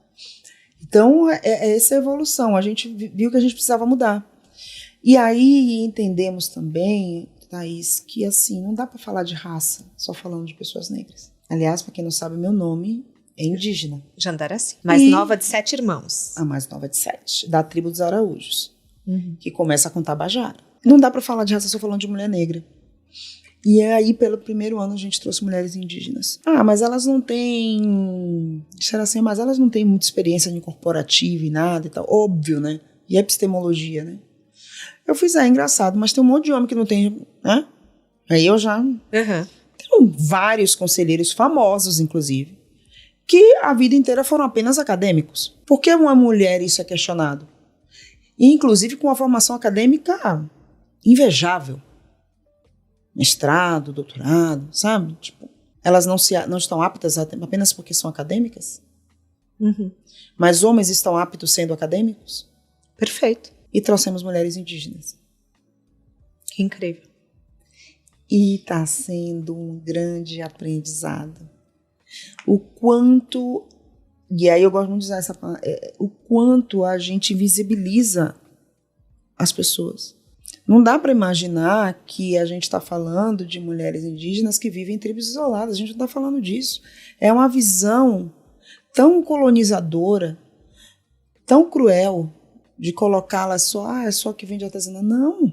Então, essa evolução. A gente viu que a gente precisava mudar. E aí entendemos também, Thaís, que assim, não dá para falar de raça só falando de pessoas negras. Aliás, para quem não sabe, meu nome é indígena. Jandaraci. Mais nova de 7 irmãos. A mais nova de 7, da tribo dos Araújos, que começa com Tabajara. Não dá para falar de raça só falando de mulher negra. E aí, pelo primeiro ano, a gente trouxe mulheres indígenas. Mas elas não têm... Disseram assim, mas elas não têm muita experiência em corporativa e nada e tal. Óbvio, né? E epistemologia, né? Eu fiz, engraçado, mas tem um monte de homem que não tem, né? Aí eu já... Tem vários conselheiros famosos, inclusive, que a vida inteira foram apenas acadêmicos. Por que uma mulher isso é questionado? E, inclusive, com uma formação acadêmica invejável. Mestrado, doutorado, sabe? Tipo, elas não estão aptas apenas porque são acadêmicas? Mas homens estão aptos sendo acadêmicos? Perfeito. E trouxemos mulheres indígenas. Que incrível. E está sendo um grande aprendizado. O quanto... E aí eu gosto muito de usar essa palavra. O quanto a gente visibiliza as pessoas. Não dá para imaginar que a gente está falando de mulheres indígenas que vivem em tribos isoladas. A gente não está falando disso. É uma visão tão colonizadora, tão cruel, de colocá-las só, é só que vem de artesanato. Não.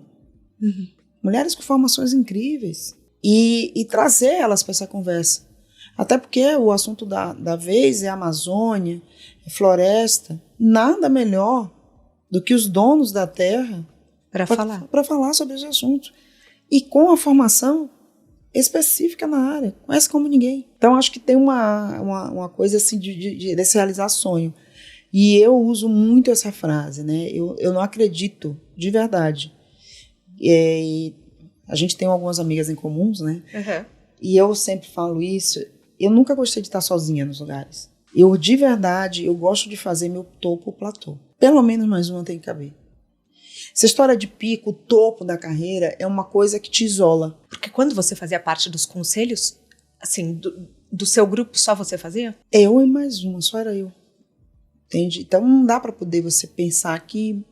Mulheres com formações incríveis. E trazer elas para essa conversa. Até porque o assunto da vez é Amazônia, é floresta. Nada melhor do que os donos da terra para falar sobre esse assunto. E com a formação específica na área. Conhece como ninguém. Então, acho que tem uma coisa assim de se realizar sonho. E eu uso muito essa frase, né? Eu não acredito, de verdade. E a gente tem algumas amigas em comuns, né? E eu sempre falo isso. Eu nunca gostei de estar sozinha nos lugares. De verdade, eu gosto de fazer meu topo platô. Pelo menos mais uma tem que caber. Essa história de pico, o topo da carreira, é uma coisa que te isola. Porque quando você fazia parte dos conselhos, assim, do seu grupo, só você fazia? Eu e mais uma, só era eu. Entende? Então não dá para poder você pensar que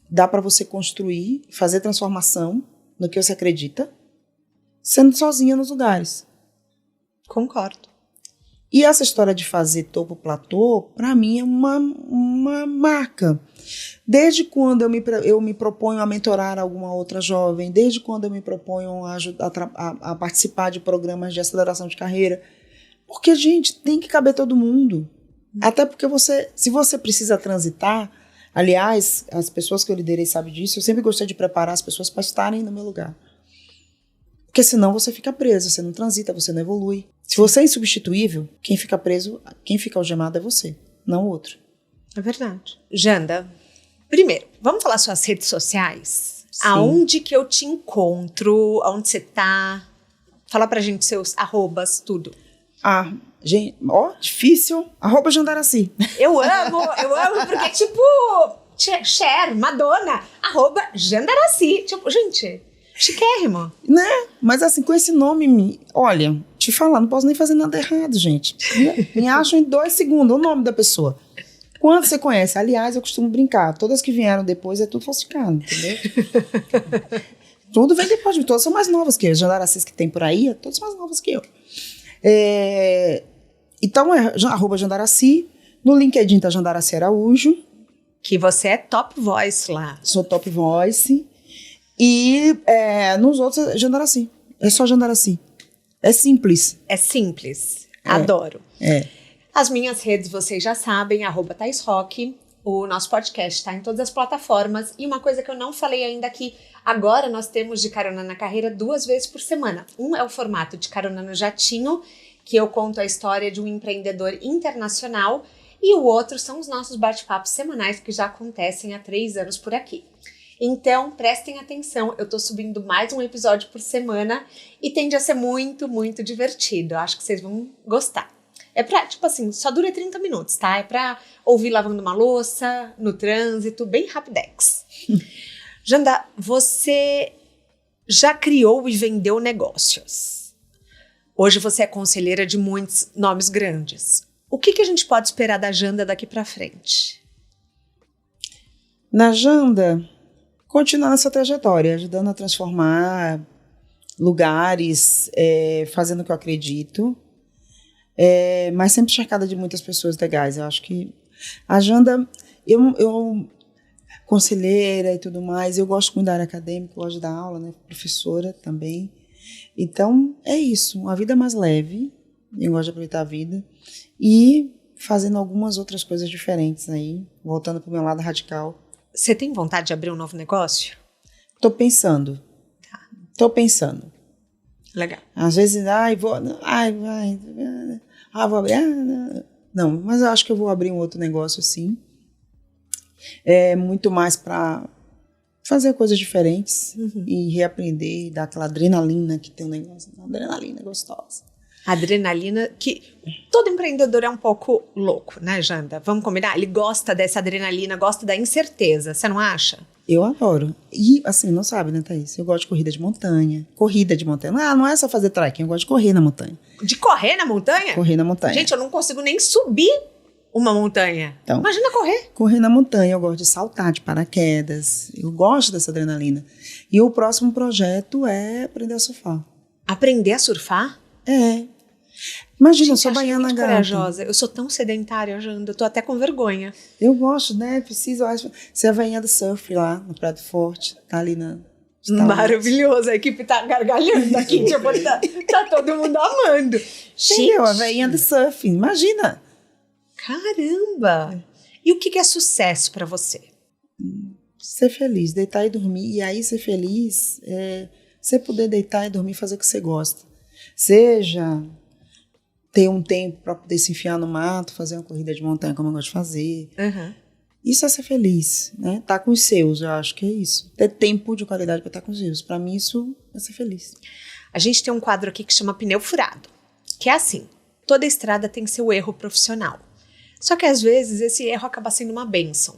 dá para você construir, fazer transformação no que você acredita, sendo sozinha nos lugares. Concordo. E essa história de fazer topo platô, para mim é uma marca. Desde quando eu me proponho a mentorar alguma outra jovem, desde quando eu me proponho a participar de programas de aceleração de carreira, porque, gente, tem que caber todo mundo. Até porque se você precisa transitar, Aliás, as pessoas que eu liderei sabem disso, eu sempre gostei de preparar as pessoas para estarem no meu lugar. Porque senão você fica preso, você não transita, você não evolui. Se você é insubstituível, quem fica preso, quem fica algemado é você, não o outro. É verdade. Janda, primeiro, vamos falar suas redes sociais? Sim. Aonde que eu te encontro? Aonde você tá? Fala pra gente seus arrobas, tudo. Gente, difícil. @Jandaracy. Eu amo, porque tipo, Cher, Madonna, @Jandaracy. Tipo, gente, chiquérrimo. Né? Mas assim, com esse nome, olha, te falar, não posso nem fazer nada errado, gente. Me acham em 2 segundos o nome da pessoa. Quanto você conhece? Aliás, eu costumo brincar. Todas que vieram depois é tudo falsificado, entendeu? Tudo vem depois de mim. Todas são mais novas que eu. Os Jandaracis que tem por aí, todas são mais novas que eu. Então, @Jandaracy. No LinkedIn tá Jandaracy Araújo. Que você é top voice lá. Sou top voice. E nos outros é Jandaracy. É só Jandaracy. É simples. É simples. Adoro. É. As minhas redes vocês já sabem, @ThaisRock. O nosso podcast está em todas as plataformas. E uma coisa que eu não falei ainda aqui, agora nós temos de Carona na Carreira 2 vezes por semana. Um é o formato de Carona no Jatinho, que eu conto a história de um empreendedor internacional. E o outro são os nossos bate-papos semanais, que já acontecem há 3 anos por aqui. Então, prestem atenção, eu tô subindo mais um episódio por semana e tende a ser muito, muito divertido. Eu acho que vocês vão gostar. É pra, tipo assim, só dura 30 minutos, tá? É pra ouvir lavando uma louça, no trânsito, bem rapidex. Janda, você já criou e vendeu negócios. Hoje você é conselheira de muitos nomes grandes. O que a gente pode esperar da Janda daqui pra frente? Na Janda, continuar nessa trajetória, ajudando a transformar lugares, fazendo o que eu acredito. Mas sempre cercada de muitas pessoas legais. Eu acho que a Janda, eu conselheira e tudo mais, eu gosto muito da área acadêmica, eu gosto de dar aula, né? Professora também. Então, é isso, uma vida mais leve, eu gosto de aproveitar a vida e fazendo algumas outras coisas diferentes aí, voltando para o meu lado radical. Você tem vontade de abrir um novo negócio? Tô pensando. Legal. Às vezes, vou abrir. Não, mas eu acho que eu vou abrir um outro negócio assim. Muito mais para fazer coisas diferentes e reaprender, dar aquela adrenalina que tem um negócio. Adrenalina gostosa. Adrenalina, que todo empreendedor é um pouco louco, né, Janda? Vamos combinar? Ele gosta dessa adrenalina, gosta da incerteza, você não acha? Eu adoro. E, assim, não sabe, né, Thaís? Eu gosto de corrida de montanha. Não é só fazer trekking, eu gosto de correr na montanha. De correr na montanha? Correr na montanha. Gente, eu não consigo nem subir uma montanha. Então, imagina correr. Correr na montanha, eu gosto de saltar de paraquedas. Eu gosto dessa adrenalina. E o próximo projeto é aprender a surfar. Aprender a surfar? Imagina, eu sou baiana gata. Corajosa. Eu sou tão sedentária, Janda. Eu tô até com vergonha. Eu gosto, né? Você é a veinha do surf lá no Prato Forte. Tá ali na... Maravilhoso. A equipe tá gargalhando aqui. Tipo, tá todo mundo amando. Entendeu? A veinha do surf. Imagina. Caramba. E o que é sucesso pra você? Ser feliz. Deitar e dormir. E aí ser feliz é você poder deitar e dormir e fazer o que você gosta. Seja... ter um tempo para poder se enfiar no mato, fazer uma corrida de montanha como eu gosto de fazer. Isso é ser feliz, né? Tá com os seus, eu acho que é isso. Ter tempo de qualidade para estar com os seus. Para mim, isso é ser feliz. A gente tem um quadro aqui que chama Pneu Furado, que é assim, toda estrada tem seu erro profissional. Só que às vezes esse erro acaba sendo uma bênção.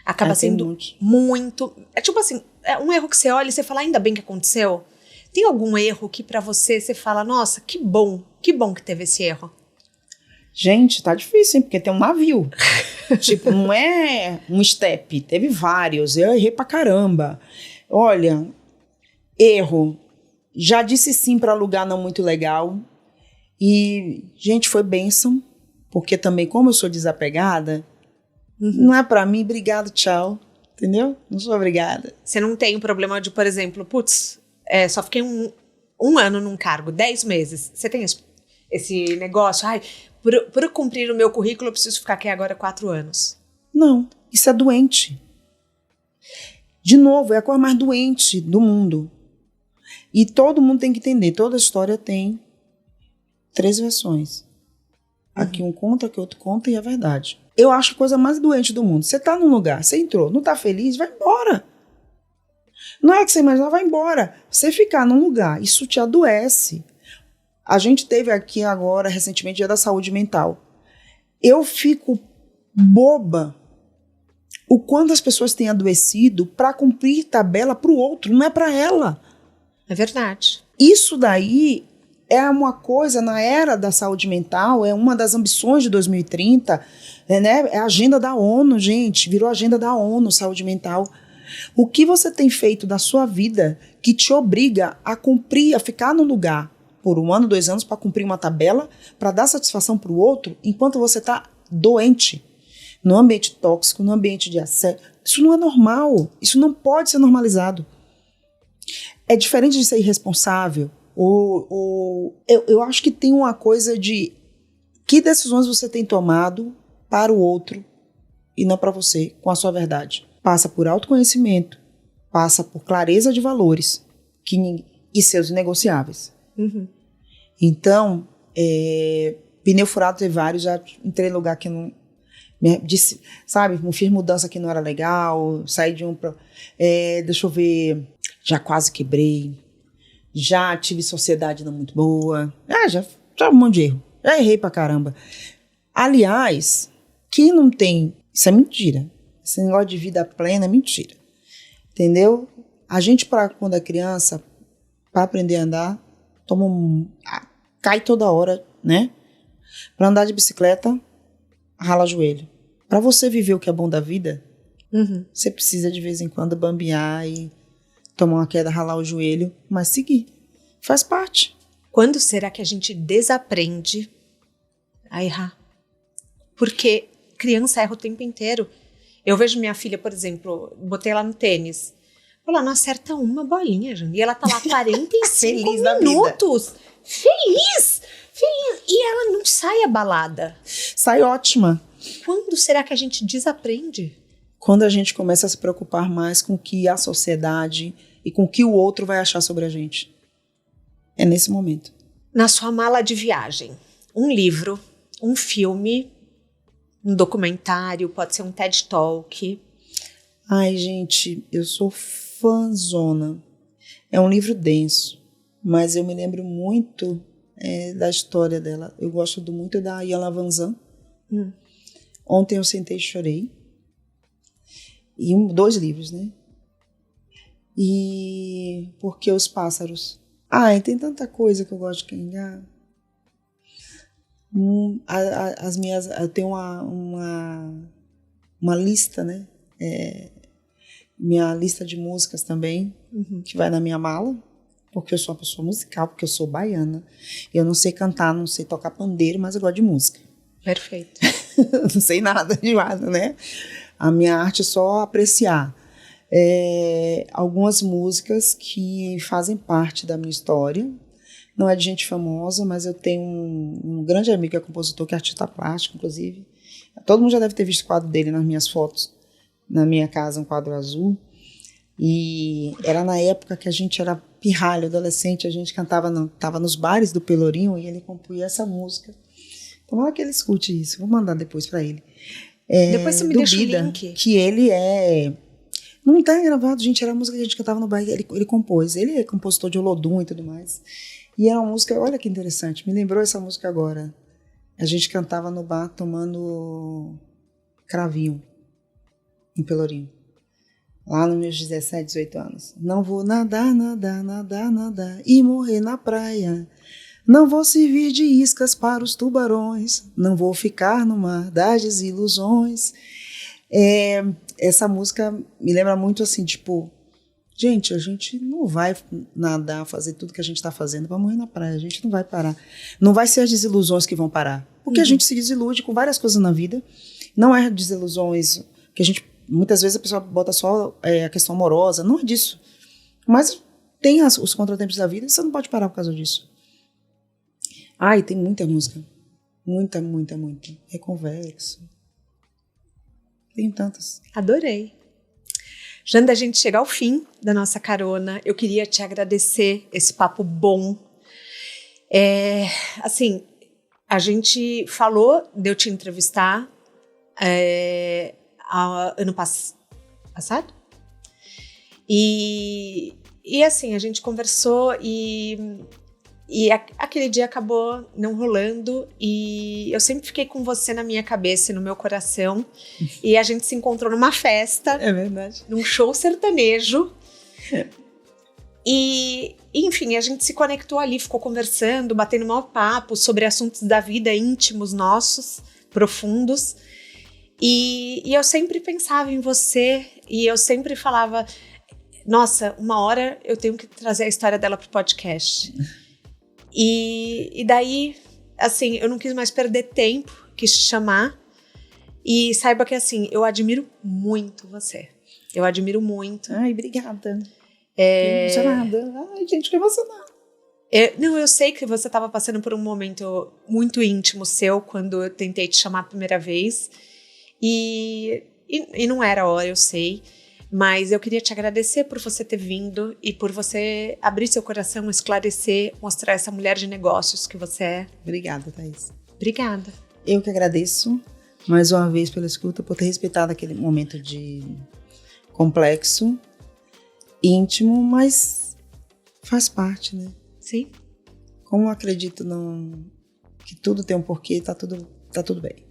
Acaba sendo muito... É tipo assim, é um erro que você olha e você fala, ainda bem que aconteceu. Tem algum erro que pra você fala, nossa, que bom que teve esse erro? Gente, tá difícil, hein? Porque tem um navio. Tipo, não é um step, teve vários, eu errei pra caramba. Olha, erro. Já disse sim pra lugar não muito legal. E, gente, foi bênção, porque também, como eu sou desapegada, não é pra mim, obrigado, tchau. Entendeu? Não sou obrigada. Você não tem o problema de, por exemplo, só fiquei um ano num cargo, 10 meses. Você tem esse negócio? Por cumprir o meu currículo, eu preciso ficar aqui agora 4 anos. Não. Isso é doente. De novo, é a coisa mais doente do mundo. E todo mundo tem que entender, toda história tem 3 versões. Aqui um conta, aqui outro conta e é verdade. Eu acho a coisa mais doente do mundo. Você tá num lugar, você entrou, não tá feliz, vai embora. Não é que você imagina, vai embora. Você ficar num lugar, isso te adoece. A gente teve aqui agora, recentemente, Dia da Saúde Mental. Eu fico boba o quanto as pessoas têm adoecido para cumprir tabela para o outro, não é para ela. É verdade. Isso daí é uma coisa, na era da saúde mental, é uma das ambições de 2030, né? É a agenda da ONU, gente, virou agenda da ONU, saúde mental. O que você tem feito da sua vida que te obriga a cumprir, a ficar no lugar por 1 ano, 2 anos, para cumprir uma tabela, para dar satisfação para o outro, enquanto você está doente, no ambiente tóxico, no ambiente de assédio. Isso não é normal, isso não pode ser normalizado. É diferente de ser irresponsável. Eu acho que tem uma coisa de que decisões você tem tomado para o outro e não para você, com a sua verdade. Passa por autoconhecimento, passa por clareza de valores e seus inegociáveis. Uhum. Então, pneu furado tem vários, já entrei em lugar que não... Disse, sabe, fiz mudança que não era legal, saí de um... deixa eu ver... Já quase quebrei, já tive sociedade não muito boa, já um monte de erro, já errei pra caramba. Aliás, quem não tem... Isso é mentira. Esse negócio de vida plena é mentira. Entendeu? A gente, quando é criança, para aprender a andar, cai toda hora, né? Para andar de bicicleta, rala joelho. Para você viver o que é bom da vida, você precisa de vez em quando bambear e tomar uma queda, ralar o joelho, mas seguir. Faz parte. Quando será que a gente desaprende a errar? Porque criança erra o tempo inteiro. Eu vejo minha filha, por exemplo, botei ela no tênis. Ela não acerta uma bolinha, Jane. E ela tá lá 45 minutos. Feliz! E ela não sai abalada. Sai ótima. Quando será que a gente desaprende? Quando a gente começa a se preocupar mais com o que a sociedade e com o que o outro vai achar sobre a gente. É nesse momento. Na sua mala de viagem, um livro, um filme, um documentário, pode ser um TED Talk. Ai, gente, eu sou fãzona. É um livro denso, mas eu me lembro muito da história dela. Eu gosto muito da Iyanla Vanzant. Ontem eu sentei e chorei. E 2 livros, né? E Porque os Pássaros. Ai, tem tanta coisa que eu gosto de Kenga. Eu tenho uma lista, né? Minha lista de músicas também, que vai na minha mala, porque eu sou uma pessoa musical, porque eu sou baiana. Eu não sei cantar, não sei tocar pandeiro, mas eu gosto de música. Perfeito. Não sei nada de nada, né? A minha arte é só apreciar. Algumas músicas que fazem parte da minha história. Não é de gente famosa, mas eu tenho um grande amigo que é compositor, que é artista plástico, inclusive. Todo mundo já deve ter visto o quadro dele nas minhas fotos. Na minha casa, um quadro azul. E era na época que a gente era pirralho, adolescente, a gente tava nos bares do Pelourinho e ele compunha essa música. Tomara que ele escute isso, vou mandar depois para ele. Depois você me deixa o link. Que ele não tá gravado, gente, era a música que a gente cantava no baile, ele compôs. Ele é compositor de Olodum e tudo mais. E era uma música, olha que interessante, me lembrou essa música agora. A gente cantava no bar tomando cravinho, em Pelourinho. Lá nos meus 17, 18 anos. Não vou nadar, nadar, nadar, nadar e morrer na praia. Não vou servir de iscas para os tubarões. Não vou ficar no mar das desilusões. Essa música me lembra muito assim, tipo... Gente, a gente não vai nadar, fazer tudo que a gente está fazendo para morrer na praia. A gente não vai parar. Não vai ser as desilusões que vão parar. Porque a gente se desilude com várias coisas na vida. Não é desilusões que a gente... Muitas vezes a pessoa bota só a questão amorosa. Não é disso. Mas tem os contratempos da vida e você não pode parar por causa disso. Ai, tem muita música. Muita, muita, muita. Reconvexo. Tem tantas. Adorei. Janda, a gente chega ao fim da nossa carona. Eu queria te agradecer esse papo bom. Assim, a gente falou de eu te entrevistar ano passado. E assim, a gente conversou e aquele dia acabou não rolando e eu sempre fiquei com você na minha cabeça e no meu coração. E a gente se encontrou numa festa. É verdade. Num show sertanejo. E, enfim, a gente se conectou ali, ficou conversando, batendo maior papo sobre assuntos da vida íntimos nossos, profundos. E eu sempre pensava em você e eu sempre falava, nossa, uma hora eu tenho que trazer a história dela pro podcast. E daí, assim, eu não quis mais perder tempo, quis te chamar. E saiba que, assim, eu admiro muito você. Eu admiro muito. Ai, obrigada. Fiquei emocionada. Ai, gente, que emocionada. Não, eu sei que você estava passando por um momento muito íntimo seu quando eu tentei te chamar a primeira vez. E não era a hora, eu sei. Mas eu queria te agradecer por você ter vindo e por você abrir seu coração, esclarecer, mostrar essa mulher de negócios que você é. Obrigada, Thaís. Obrigada. Eu que agradeço mais uma vez pela escuta, por ter respeitado aquele momento de complexo, íntimo, mas faz parte, né? Sim. Como eu acredito que tudo tem um porquê, tá tudo bem.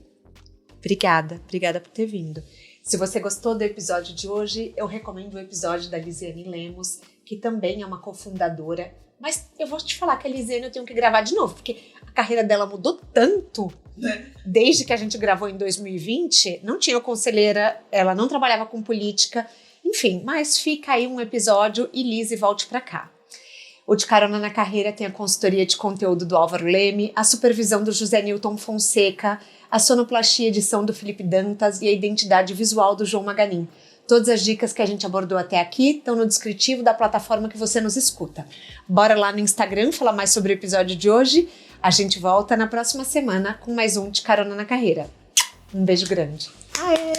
Obrigada por ter vindo. Se você gostou do episódio de hoje, eu recomendo o episódio da Lisiane Lemos, que também é uma cofundadora. Mas eu vou te falar que a Lisiane eu tenho que gravar de novo, porque a carreira dela mudou tanto. Desde que a gente gravou em 2020, não tinha conselheira, ela não trabalhava com política. Enfim, mas fica aí um episódio e Lise volte pra cá. O De Carona na Carreira tem a consultoria de conteúdo do Álvaro Leme, a supervisão do José Newton Fonseca, a sonoplastia e edição do Felipe Dantas e a identidade visual do João Maganin. Todas as dicas que a gente abordou até aqui estão no descritivo da plataforma que você nos escuta. Bora lá no Instagram falar mais sobre o episódio de hoje. A gente volta na próxima semana com mais um De Carona na Carreira. Um beijo grande. Aê!